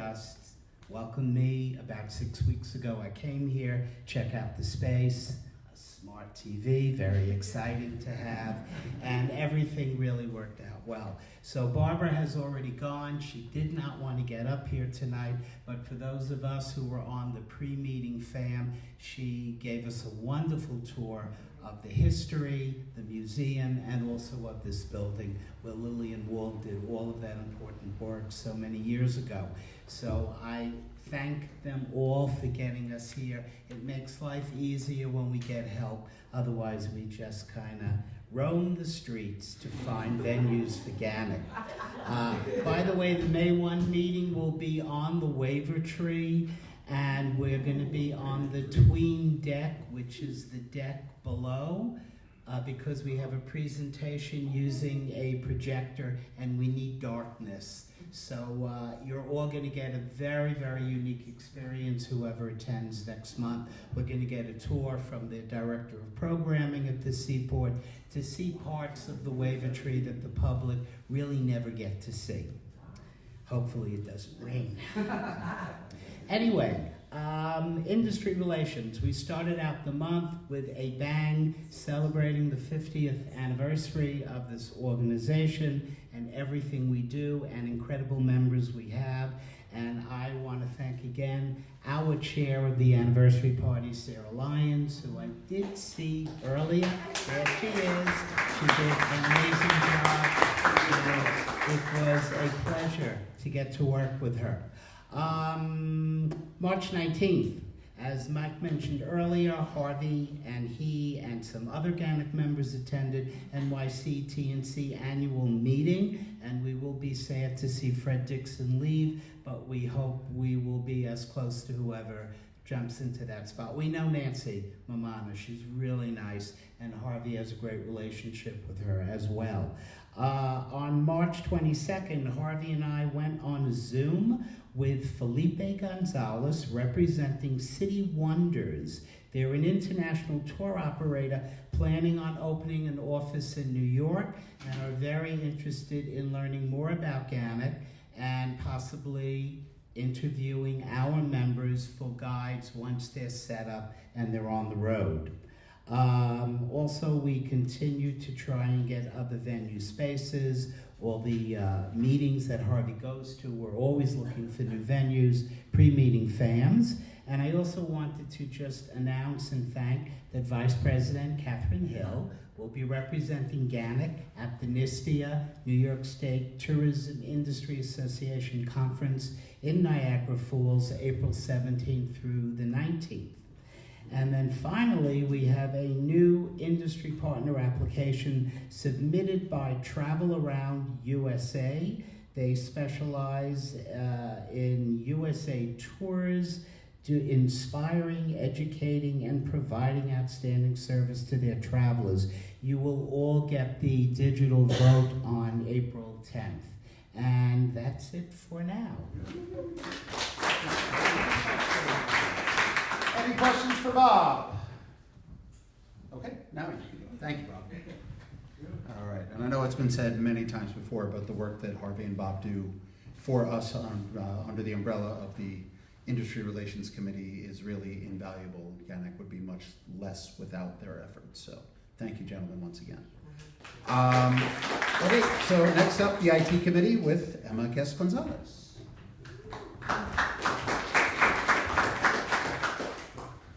me about 6 weeks ago. I came here, check out the space, a smart TV, very exciting to have, and everything really worked out well. So Barbara has already gone. She did not want to get up here tonight, but for those of us who were on the pre-meeting FAM, she gave us a wonderful tour of the history, the museum, and also of this building where Lillian Wall did all of that important work so many years ago. So I thank them all for getting us here. It makes life easier when we get help. Otherwise, we just kind of roam the streets to find venues for GANYC. By the way, the May 1 meeting will be on the waiver tree, and we're going to be on the tween deck, which is the deck below, because we have a presentation using a projector and we need darkness. So you're all going to get a very, very unique experience, whoever attends next month. We're going to get a tour from the Director of Programming at the Seaport to see parts of the waiver tree that the public really never get to see. Hopefully it doesn't rain. Anyway, industry relations. We started out the month with a bang, celebrating the 50th anniversary of this organization and everything we do and incredible members we have. And I want to thank again our chair of the anniversary party, Sarah Lyons, who I did see earlier. There she is. She did an amazing job. It was a pleasure to get to work with her. March 19th, as Mike mentioned earlier, Harvey and he and some other GANYC members attended NYC TNC annual meeting, and we will be sad to see Fred Dixon leave, but we hope we will be as close to whoever jumps into that spot. We know Nancy Mamana, she's really nice, and Harvey has a great relationship with her as well. On March 22nd, Harvey and I went on a Zoom with Felipe Gonzalez representing City Wonders. They're an international tour operator planning on opening an office in New York and are very interested in learning more about GANYC and possibly interviewing our members for guides once they're set up and they're on the road. Also, we continue to try and get other venue spaces. All the meetings that Harvey goes to, we're always looking for new venues, pre-meeting fans. And I also wanted to just announce and thank that Vice President Catherine Hill will be representing GANYC at the NISTIA, New York State Tourism Industry Association Conference in Niagara Falls, April 17th through the 19th. And then finally, we have a new industry partner application submitted by Travel Around USA. They specialize in USA tours, inspiring, educating, and providing outstanding service to their travelers. You will all get the digital vote on April 10th. And that's it for now. Any questions for Bob? Okay, now you can go. Thank you, Bob. All right, and I know it's been said many times before, but the work that Harvey and Bob do for us under the umbrella of the Industry Relations Committee is really invaluable. GANYC would be much less without their efforts. So thank you, gentlemen, once again. Okay, so next up, the IT Committee with Emma Guest-Gonzalez.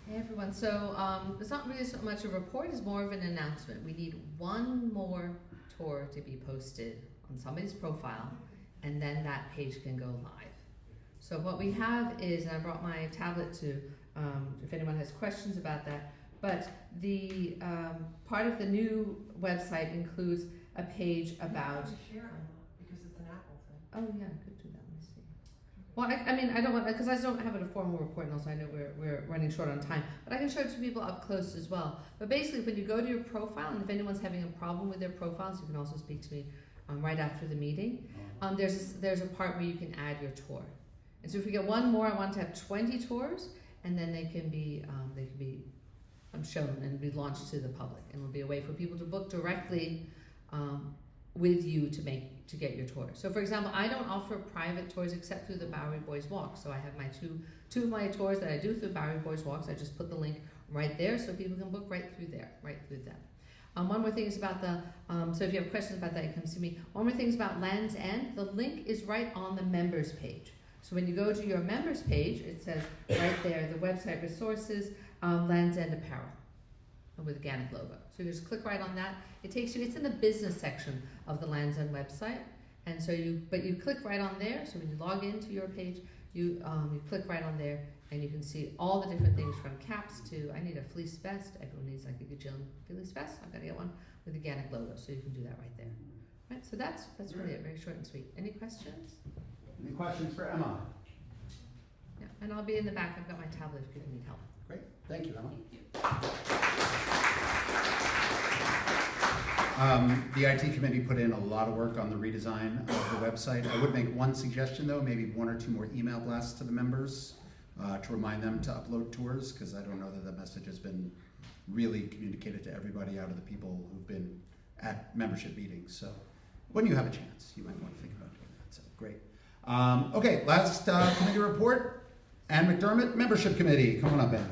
Hey everyone, so it's not really so much a report, it's more of an announcement. We need one more tour to be posted on somebody's profile, and then that page can go live. So what we have is, and I brought my tablet to, if anyone has questions about that, but the part of the new website includes a page about... Because it's an Apple thing. Oh yeah, I could do that, let me see. Well, I mean, I don't want, because I don't have it a formal report, and also I know we're running short on time, but I can show it to people up close as well. But basically, when you go to your profile, and if anyone's having a problem with their profiles, you can also speak to me right after the meeting. There's a part where you can add your tour. And so if we get one more, I want to have 20 tours, and then they can be shown and be launched to the public, and will be a way for people to book directly with you to get your tour. So for example, I don't offer private tours except through the Bowery Boys Walk. So I have my two of my tours that I do through Bowery Boys Walks. I just put the link right there so people can book right through them. One more thing is about the, so if you have questions about that, you come see me. One more thing is about Land's End. The link is right on the members page. So when you go to your members page, it says right there, the website resources, Land's End Apparel with the GANYC logo. So you just click right on that. It takes you, it's in the business section of the Land's End website. And so you click right on there. So when you log into your page, you click right on there and you can see all the different things from caps to, I need a fleece vest. Everyone needs like a Gajillion fleece vest. I've got to get one with the GANYC logo. So you can do that right there. Right, so that's really it, very short and sweet. Any questions? Any questions for Emma? Yeah, and I'll be in the back. I've got my tablet if people need help. Great, thank you, Emma. The IT committee put in a lot of work on the redesign of the website. I would make one suggestion though, maybe one or two more email blasts to the members to remind them to upload tours, because I don't know that the message has been really communicated to everybody out of the people who've been at membership meetings. So when you have a chance, you might want to think about doing that. So great. Okay, last committee report. Ann McDermott, Membership Committee. Come on up, Ann.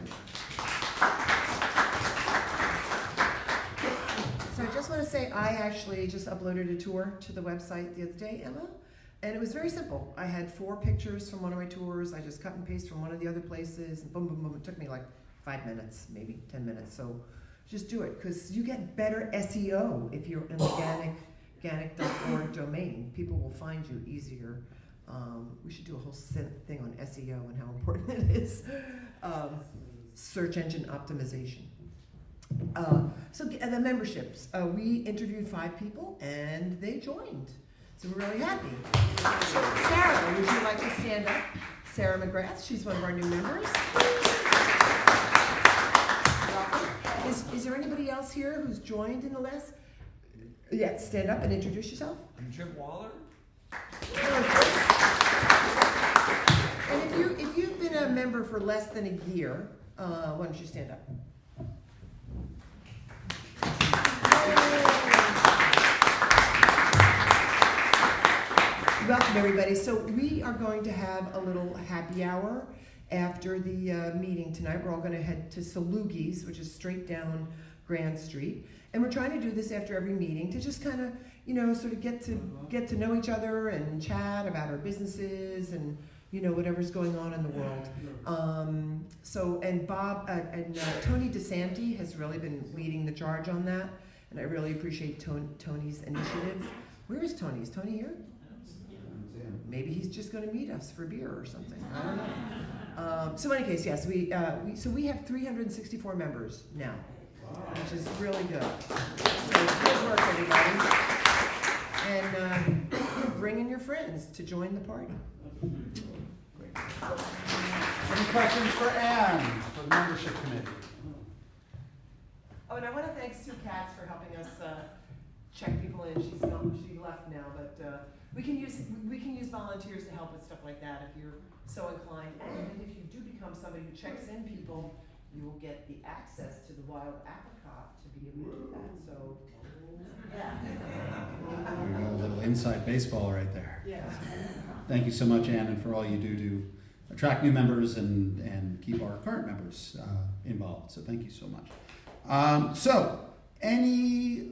So I just want to say I actually just uploaded a tour to the website the other day, Emma, and it was very simple. I had 4 pictures from one of my tours. I just cut and paste from one of the other places, and boom, boom, boom. It took me like 5 minutes, maybe 10 minutes. So just do it, because you get better SEO if you're in the GANYC.org domain. People will find you easier. We should do a whole thing on SEO and how important it is. Search engine optimization. So the memberships, we interviewed 5 people and they joined. So we're really happy. So Sarah, would you like to stand up? Sarah McGrath, she's one of our new members. Is there anybody else here who's joined in the last? Yeah, stand up and introduce yourself. I'm Jim Waller. And if you've been a member for less than a year, why don't you stand up? Welcome, everybody. So we are going to have a little happy hour after the meeting tonight. We're all going to head to Salugis, which is straight down Grand Street. And we're trying to do this after every meeting to just kind of, sort of get to know each other and chat about our businesses and, whatever's going on in the world. And Bob and Tony DeSanti has really been leading the charge on that. And I really appreciate Tony's initiative. Where is Tony? Is Tony here? Maybe he's just going to meet us for beer or something. I don't know. So in any case, yes, we have 364 members now, which is really good. So good work, everybody. And bring in your friends to join the party. Great. Any questions for Anne for the membership committee? Oh, and I want to thank Sue Katz for helping us check people in. She left now, but we can use volunteers to help with stuff like that if you're so inclined. And if you do become somebody who checks in people, you will get the access to the wild apricot to be able to do that. So, yeah. There you go, a little inside baseball right there. Yeah. Thank you so much, Ann, and for all you do to attract new members and keep our current members involved. So thank you so much. Any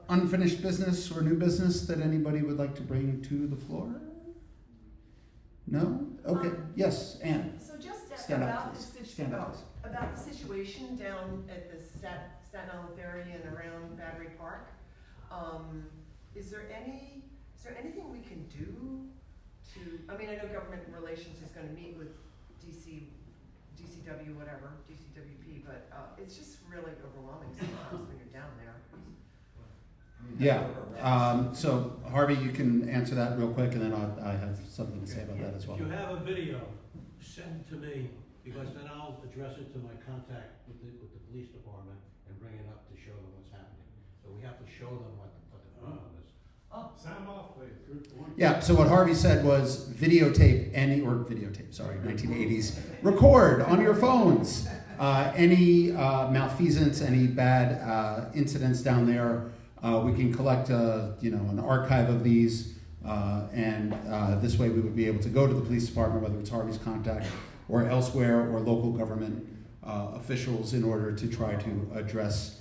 unfinished business or new business that anybody would like to bring to the floor? No? Okay. Yes, Ann. So just Stand up, about please. Stand up, please. about the situation down at the Staten Island Ferry and around Battery Park, is there anything we can do to? I mean, I know government relations is going to meet with DCWP, but it's just really overwhelming sometimes when you're down there. Yeah. So Harvey, you can answer that real quick, and then I have something to say about that as well. If you have a video, send it to me, because then I'll address it to my contact with the police department and bring it up to show them what's happening. So we have to show them what the problem is. Oh, sound off, please. Good point. Yeah, so what Harvey said was videotape 1980s, record on your phones any malfeasance, any bad incidents down there. We can collect an archive of these, and this way we would be able to go to the police department, whether it's Harvey's contact or elsewhere, or local government officials, in order to try to address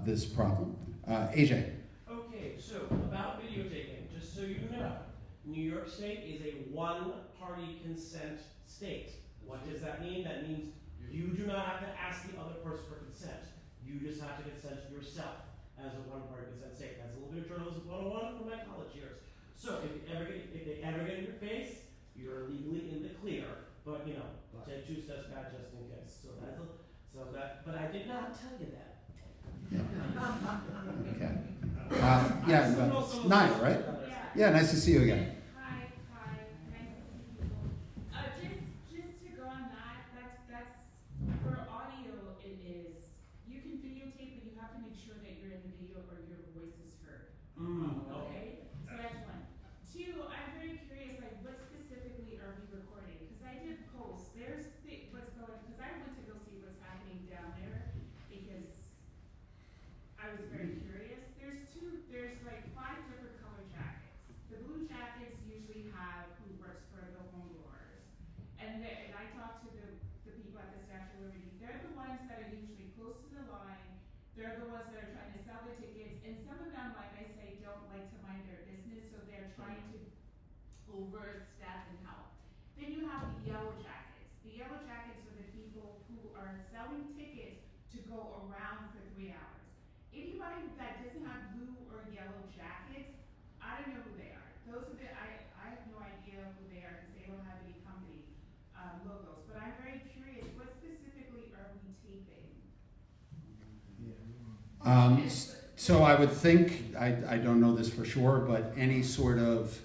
this problem. AJ. Okay, so about videotaping, just so you know, New York State is a one-party consent state. What does that mean? That means you do not have to ask the other person for consent. You just have to consent yourself as a one-party consent state. That's a little bit of journalism 101 from my college years. So if they ever get in your face, you're legally in the clear. But take 2 steps back just in case. But I did not tell you that. Yeah. Okay. Naya, right? Yeah, nice to see you again. Hi, nice to see you. Just to go on that's for audio. It is you can videotape, but you have to make sure that you're in the video or your voice is heard. Okay, so that's 1. 2, I'm very curious, like what specifically are we recording? Because I did post. There's what's going. Because I went to go see what's happening down there because I was very curious. There's like 5 different color jackets. The blue jackets usually have who works for the home growers. And I talked to the people at the Statue of Liberty. They're the ones that are usually close to the line. They're the ones that are trying to sell the tickets. And some of them, like I say, don't like to mind their business, so they're trying to overstep and help. Then you have the yellow jackets. The yellow jackets are the people who are selling tickets to go around for 3 hours. Anybody that doesn't have blue or yellow jackets, I don't know who they are. Those are I have no idea who they are because they don't have any company logos. But I'm very curious, what specifically are we taping? So I would think, I don't know this for sure, but any sort of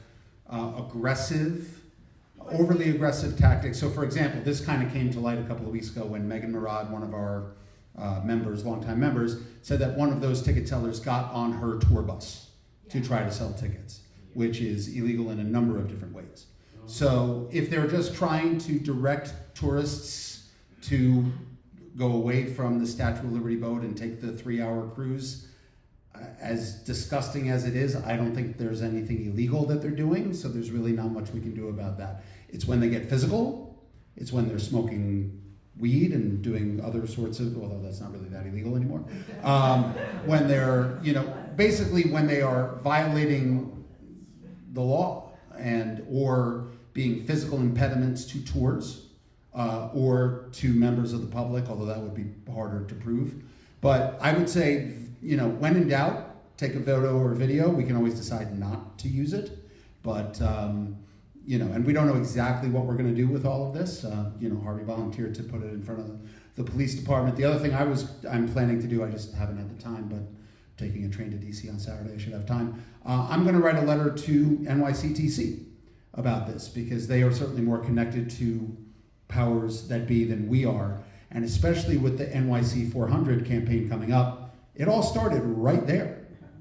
overly aggressive tactics. So for example, this kind of came to light a couple of weeks ago when Megan Murad, one of our members, longtime members, said that one of those ticket sellers got on her tour bus to try to sell tickets, which is illegal in a number of different ways. So if they're just trying to direct tourists to go away from the Statue of Liberty boat and take the 3-hour cruise, as disgusting as it is, I don't think there's anything illegal that they're doing, so there's really not much we can do about that. It's when they get physical, it's when they're smoking weed and doing other sorts of, although that's not really that illegal anymore, when they're, basically when they are violating the law or being physical impediments to tours or to members of the public, although that would be harder to prove. But I would say, when in doubt, take a photo or video. We can always decide not to use it, but and we don't know exactly what we're going to do with all of this. Harvey volunteered to put it in front of the police department. The other thing I'm planning to do, I just haven't had the time, but taking a train to DC on Saturday, I should have time. I'm going to write a letter to NYCTC about this because they are certainly more connected to powers that be than we are, and especially with the NYC 400 campaign coming up, it all started right there,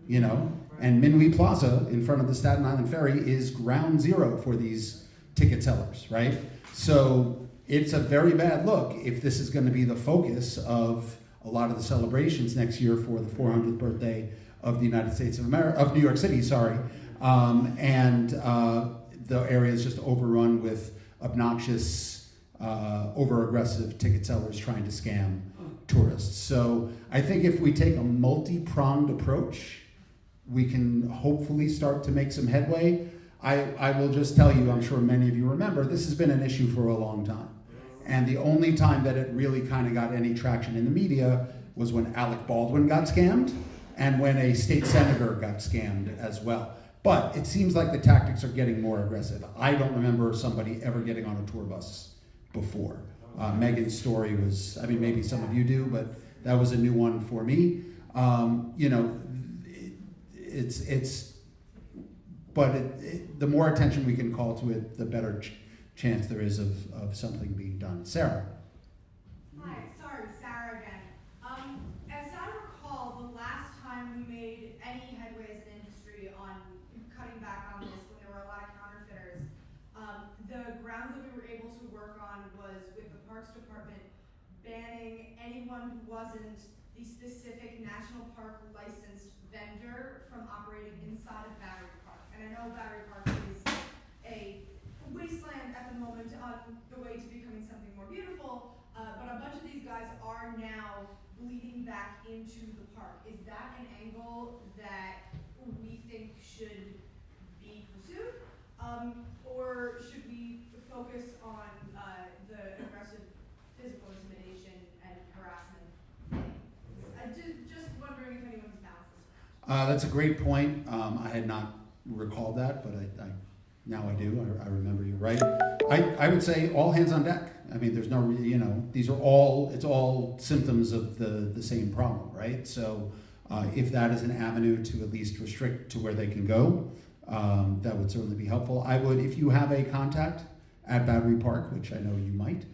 and Minwee Plaza in front of the Staten Island Ferry is ground zero for these ticket sellers, right? So it's a very bad look if this is going to be the focus of a lot of the celebrations next year for the 400th birthday of the United States of America, of New York City, and the area is just overrun with obnoxious, over-aggressive ticket sellers trying to scam tourists. So I think if we take a multi-pronged approach, we can hopefully start to make some headway. I will just tell you, I'm sure many of you remember, this has been an issue for a long time. And the only time that it really kind of got any traction in the media was when Alec Baldwin got scammed and when a state senator got scammed as well. But it seems like the tactics are getting more aggressive. I don't remember somebody ever getting on a tour bus before. Megan's story was, maybe some of you do, but that was a new one for me. The more attention we can call to it, the better chance there is of something being done. Sarah. Hi, sorry, Sarah again. As I recall, the last time we made any headway as an industry on cutting back on this, when there were a lot of counterfeiters, the grounds that we were able to work on was with the Parks Department banning anyone who wasn't the specific National Park licensed vendor from operating inside of Battery Park. And I know Battery Park is a wasteland at the moment on the way to becoming something more beautiful, but a bunch of these guys are now bleeding back into the park. Is that an angle that we think should be pursued? Or should we focus on the aggressive physical intimidation and harassment thing? Just wondering if anyone's balanced this around. That's a great point. I had not recalled that, but now I do. I remember you're right. I would say all hands on deck. There's no, these are all, it's all symptoms of the same problem, right? So if that is an avenue to at least restrict to where they can go, that would certainly be helpful. I would, if you have a contact at Battery Park, which I know you might,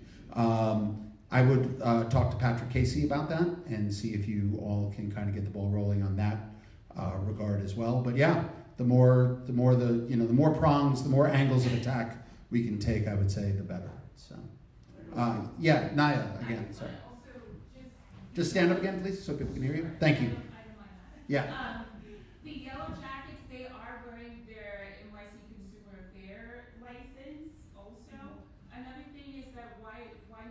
I would talk to Patrick Casey about that and see if you all can kind of get the ball rolling on that regard as well. But yeah, the more prongs, the more angles of attack we can take, I would say, the better. So, yeah, Naya again. Sorry. Just stand up again, please, so people can hear you. Thank you. Yeah. The Yellow Jackets, they are wearing their NYC Consumer Affair license also. Another thing is that why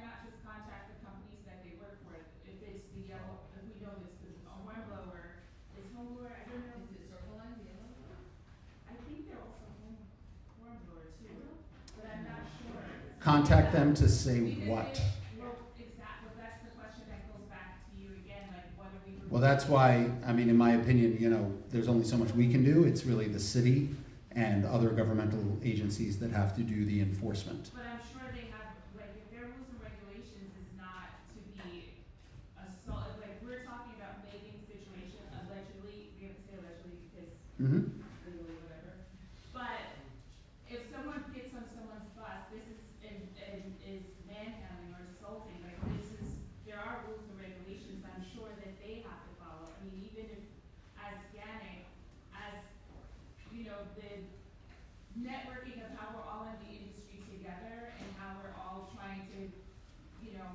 not just contact the companies that they work for? If it's the yellow, if we know this, because it's Hornblower, it's Hornblower, I don't know. Is it Circle Line, the yellow? I think they're also Hornblower too, but I'm not sure. Contact them to say what? Well, that's why, in my opinion, there's only so much we can do. It's really the city and other governmental agencies that have to do the enforcement. But I'm sure they have, if their rules and regulations is not to be assault, we're talking about making situation allegedly, we have to say allegedly because legally whatever. But if someone gets on someone's bus, this is manhandling or assaulting, there are rules and regulations the networking of how we're all in the industry together and how we're all trying to,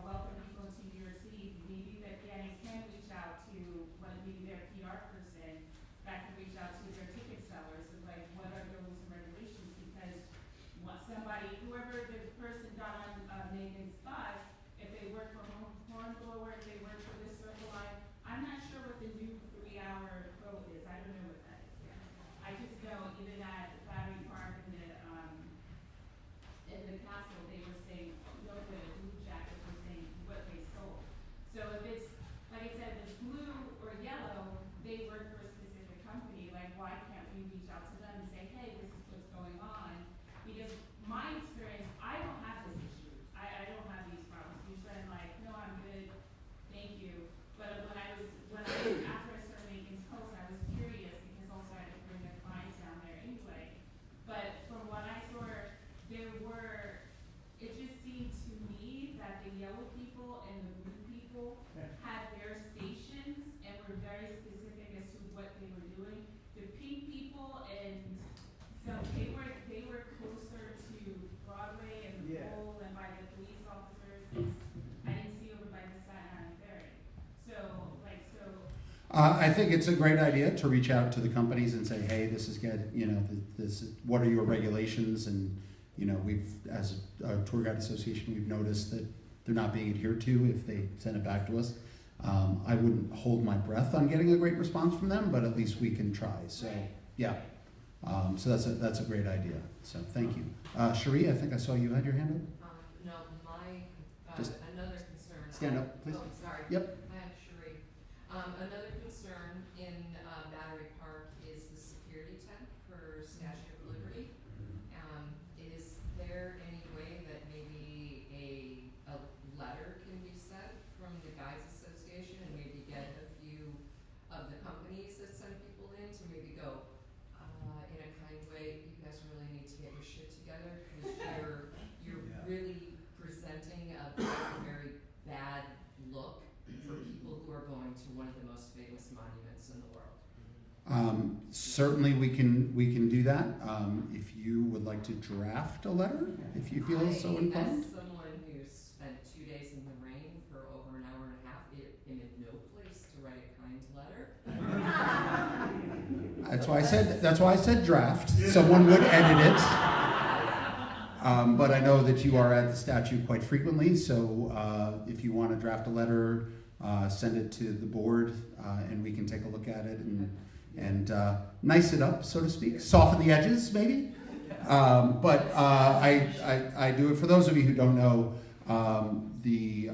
welcome people into New York City. Maybe that GANYC can reach out to maybe their PR person that can reach out to their ticket sellers and like, what are the rules and regulations? Because whoever the person got on Megan's bus, if they work for Hornblower, if they work for this Circle Line, I'm not sure what the new 3-hour quote is. I don't know what that is yet. I just know even at Battery Park in the castle, they were saying, the blue jackets were saying what they sold. So if it's, like I said, if it's blue or yellow, they work for a specific company. Like, why can't we reach out to them and say, hey, this is what's going on? Because my experience, I don't have this issue. I don't have these problems. Usually I'm like, no, I'm good, thank you. But after I started making posts, I was curious because also I had to bring the clients down there anyway. But from what I saw, it just seemed to me that the yellow people and the blue people had their stations and were very specific as to what they were doing. The pink people and so they were closer to Broadway and the pole and by the police officers. I didn't see over by the Staten Island Ferry. I think it's a great idea to reach out to the companies and say, hey, this is good, what are your regulations? And, we've, as a tour guide association, we've noticed that they're not being adhered to if they send it back to us. I wouldn't hold my breath on getting a great response from them, but at least we can try. So, yeah. So that's a great idea. So thank you. Cherie, I think I saw you had your hand up. No, Just another concern. Stand up, please. Oh, sorry. Yep. Hi, I'm Cherie. Another concern in Battery Park is the security tent for Statue of Liberty. Is there any way that maybe a letter can be sent from the Guides Association and maybe get a few of the companies that send people in to maybe go, in a kind way, you guys really need to get your shit together because you're really presenting a very, very bad look for people who are going to one of the most famous monuments in the world. Certainly we can do that. If you would like to draft a letter, if you feel so inclined. As someone who spent 2 days in the rain for over an hour and a half, am in no place to write a kind letter. That's why I said draft. Someone would edit it. But I know that you are at the statue quite frequently, so if you want to draft a letter, send it to the board, and we can take a look at it and nice it up, so to speak. Soften the edges, maybe. But I do it. For those of you who don't know, the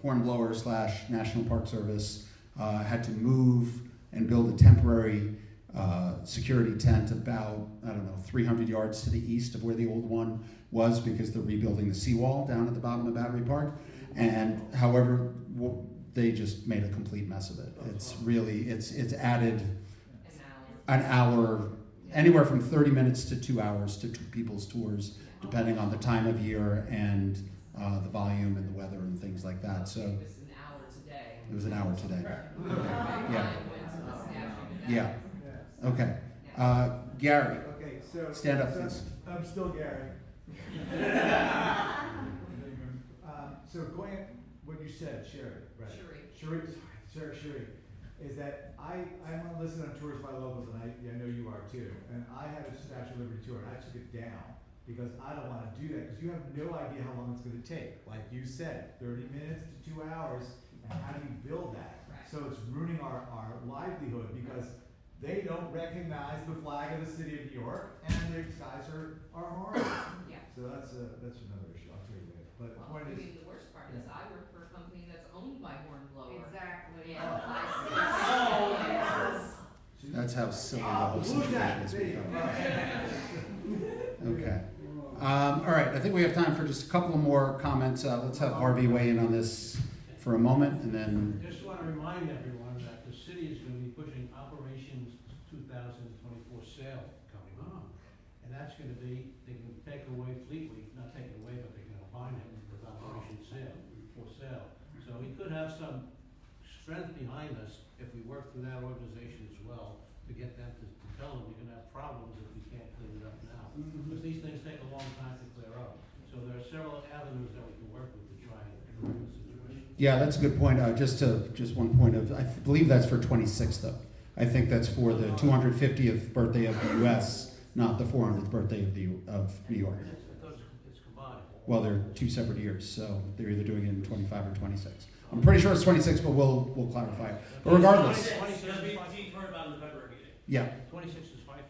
Hornblower / National Park Service had to move and build a temporary security tent about, 300 yards to the east of where the old one was because they're rebuilding the seawall down at the bottom of Battery Park. And however, they just made a complete mess of it. It's really, it's added an hour, anywhere from 30 minutes to 2 hours to people's tours, depending on the time of year and the volume and the weather and things like that. So It was an hour today. it was an hour today. Yeah. Okay. Gary. Okay, so Stand up, please. I'm still Gary. So going at what you said, Sherry, right? Sherry, is that I'm listed on tours by locals, and I know you are too. And I had a Statue of Liberty tour, and I took it down because I don't want to do that because you have no idea how long it's going to take. Like you said, 30 minutes to 2 hours, and how do you build that? Right. So it's ruining our livelihood because they don't recognize the flag of the city of New York, and their skies are horrible. Yeah. So that's another issue. I'll tell you later. But the point is, The worst part is I work for a company that's owned by Hornblower. Exactly. And That's how silly the whole situation has become. Okay. All right. I think we have time for just a couple of more comments. Let's have Harvey weigh in on this for a moment, and then. Just want to remind everyone that the city is going to be pushing Operations 2024 sale coming on, and that's going to be they can take away Fleet Week, not take it away, but they can combine it with Operation Sale for sale. So we could have some strength behind us if we work through that organization as well to get them to tell them you're gonna have problems if you can't clean it up now. Because these things take a long time to clear up. So there are several avenues that we can work with to try and improve the situation. Yeah, that's a good point. Just one point of, I believe that's for 26th though. I think that's for the 250th birthday of the U.S., not the 400th birthday of New York. It's combined. Well, they're two separate years, so they're either doing it in 25 or 26. I'm pretty sure it's 26, but we'll clarify it. But regardless, 26 It'll be is for about the February meeting. yeah, 26 is FIFA.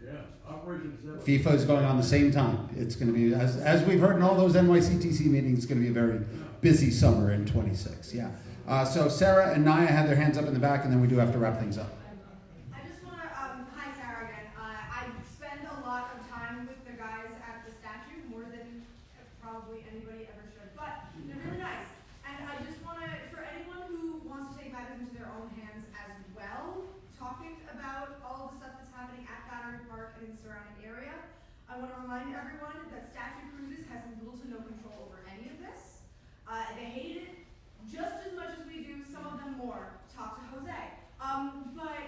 Yeah, Operation 7. FIFA is going on the same time. It's going to be, as we've heard in all those NYCTC meetings, it's going to be a very busy summer in 26. Yeah. So Sarah and Naya had their hands up in the back, and then we do have to wrap things up. I just want to, hi Sarah again. I spend a lot of time with the guys at the statue, more than probably anybody ever should, but they're really nice. And I just want to, for anyone who wants to take matters into their own hands as well, talking about all the stuff that's happening at Battery Park and in the surrounding area, I want to remind everyone that Statue Cruises has little to no control over any of this. They hate it just as much as we do, some of them more. Talk to Jose. But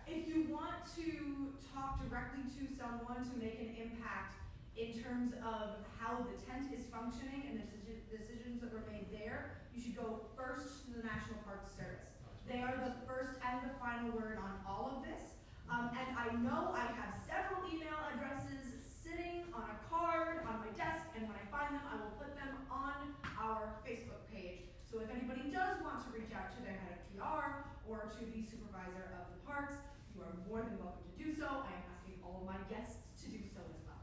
if you want to talk directly to someone to make an impact in terms of how the tent is functioning and the decisions that were made there, you should go first to the National Park Service. They are the first and the final word on all of this. And I know I have several email addresses sitting on a card on my desk, and when I find them, I will put them on our Facebook page. So if anybody does want to reach out to their head of PR or to the supervisor of the parks, you are more than welcome to do so. I am asking all of my guests to do so as well.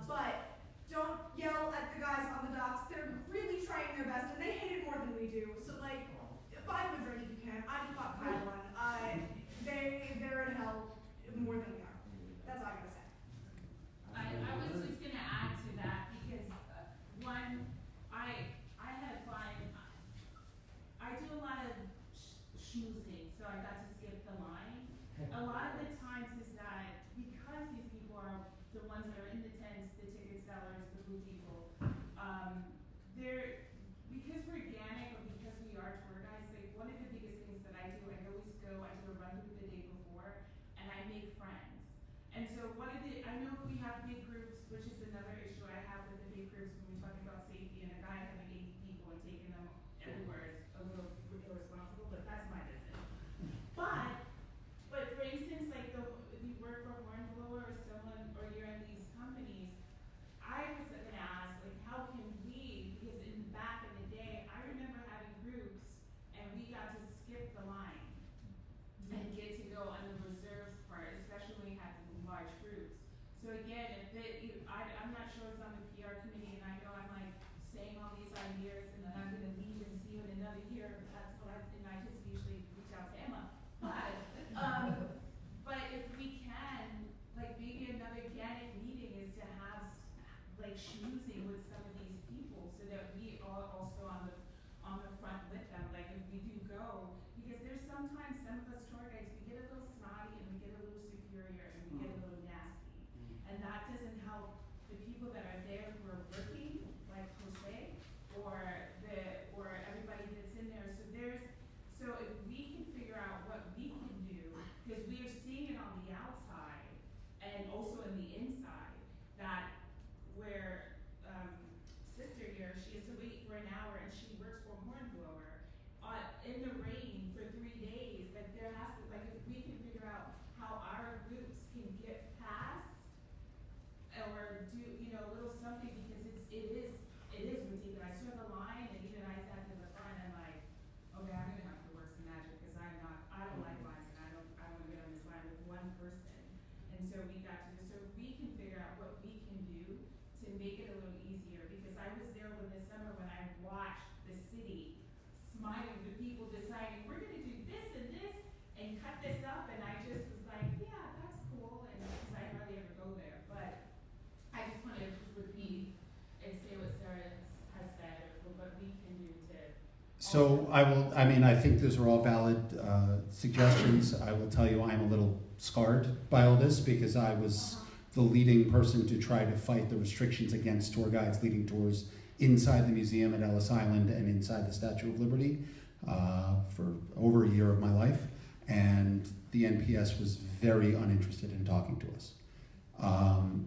But don't yell at the guys on the docks. They're really trying their best, and they hate it more than we do. So like, buy them a drink if you can. I just bought Kyle one. They're in hell more than we are. That's all I gotta say. I was just gonna add to that because one, I had fun. I do a lot of schmoozing, so I got to skip the line. A lot of the times is that because these people are the ones that are in the tents, the ticket sellers, the blue people, they're, because we're organic or because we are tour guides, like one of the biggest things that I do, I always go, I do a run through the day before, and I make friends. And so one of the, I know if we have big groups, which is another issue I have with the big groups when we're talking about safety, and a guy having 80 people and taking them everywhere is a little irresponsible, but that's my business. But for instance, like if you work for Hornblower or someone, or you're in these companies, I was gonna ask, like, how can we, because back in the day, I remember having groups, and we got to skip the line and get to go on the reserves part, especially when we had large groups. So again, I'm not sure it's on the PR committee, and I know I'm like saying all these ideas, and then I'm gonna leave and see you in another year. That's what I just usually reach out to Emma. But if we can, like maybe another GANYC meeting is to have like schmoozing with some of these people, so that we are also on the front with them. Like if we do go, because there's sometimes some of us tour guides, we get a little snotty and we get a little superior and we get a little nasty, and that doesn't help the people that are there who are working, like Jose, or everybody that's in there. So if we can figure out what we can do, because we are seeing it on the outside and also in the inside, that where sister here, she has to wait for an hour and she works for Hornblower in the rain for 3 days. Like there has to, like if we can figure out how our groups can get past or do, a little something, because it is ridiculous. I saw the line and even I sat in the front and like, okay, I'm gonna have to work some magic because I don't like lines, and I don't want to get on this line with one person. And so we got to, so we can figure out what we can do to make it a little easier, because I was there over the summer when I watched the city smiling with people deciding we're gonna do this and cut this up, and I just was like, yeah, that's cool, and because I hardly ever go there, but I just want to repeat and say what Sarah has said, or what we can do to. So I think those are all valid suggestions. I will tell you I'm a little scarred by all this because I was the leading person to try to fight the restrictions against tour guides leading tours inside the museum at Ellis Island and inside the Statue of Liberty for over a year of my life. and the NPS was very uninterested in talking to us.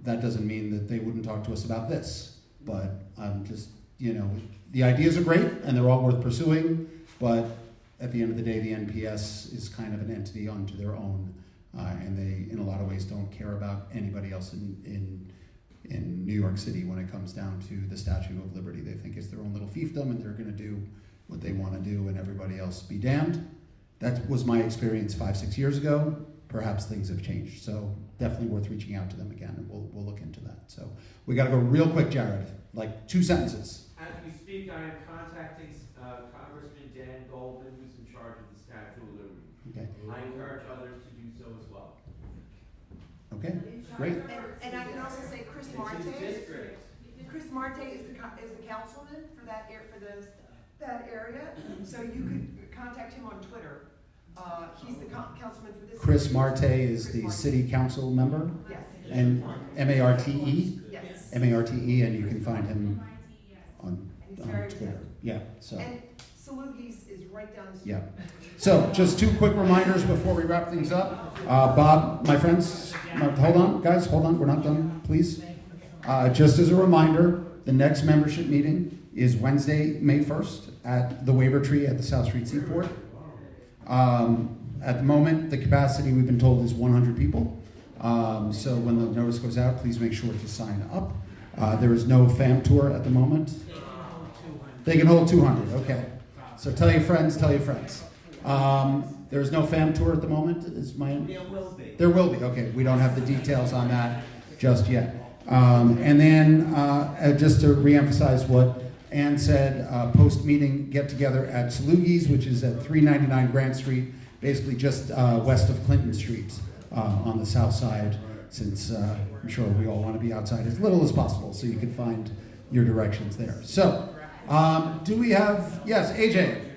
That doesn't mean that they wouldn't talk to us about this, but I'm just, the ideas are great and they're all worth pursuing, but at the end of the day, the NPS is kind of an entity unto their own, and they, in a lot of ways, don't care about anybody else in New York City when it comes down to the Statue of Liberty. They think it's their own little fiefdom and they're going to do what they want to do and everybody else be damned. That was my experience 5-6 years ago. Perhaps things have changed, so definitely worth reaching out to them again, and we'll look into that. So we got to go real quick, Jared, like 2 sentences. As we speak, I am contacting Congressman Dan Goldman, who's in charge of the Statue of Liberty. Okay. I encourage others to do so as well. Okay, great. And I can also say Chris Marte. It's his district. Chris Marte is the councilman for that that area, so you could contact him on Twitter. He's the councilman for this. Chris Marte is the city council member? Yes. And M-A-R-T-E? Yes. M-A-R-T-E, and you can find him on He's very Twitter. receptive. Yeah, so. And Salugis is right down the street. Yeah. So, just 2 quick reminders before we wrap things up. Bob, my friends, hold on, guys, hold on, we're not done, please. Just as a reminder, the next membership meeting is Wednesday, May 1st at the Waiver Tree at the South Street Seaport. At the moment, the capacity we've been told is 100 people. So when the notice goes out, please make sure to sign up. There is no fam tour at the moment. They can hold 200, okay. So tell your friends, tell your friends. There's no fam tour at the moment, is my... There will be. There will be, okay. We don't have the details on that just yet. And then, just to reemphasize what Ann said, post-meeting get-together at Salugis, which is at 399 Grant Street, basically just west of Clinton Street on the south side, since I'm sure we all want to be outside as little as possible, so you can find your directions there. So, do we have, yes, AJ?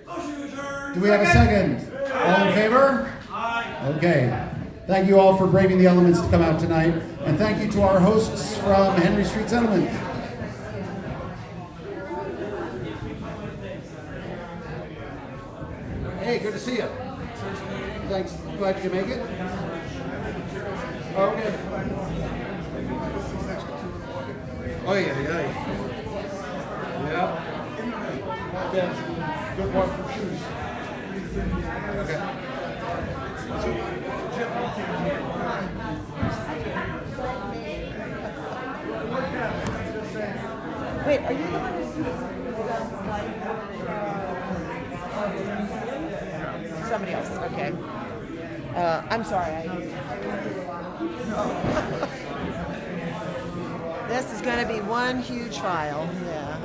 Do we have a second? All in favor? Aye. Okay. Thank you all for braving the elements to come out tonight, and thank you to our hosts from Henry Street Settlement. Hey, good to see you. Thanks. Glad you could make it. Oh, okay. Oh, yeah. Yeah. Good one for shoes. Okay. Wait, are you the one who's somebody else? Okay. I'm sorry. This is going to be one huge file. Yeah.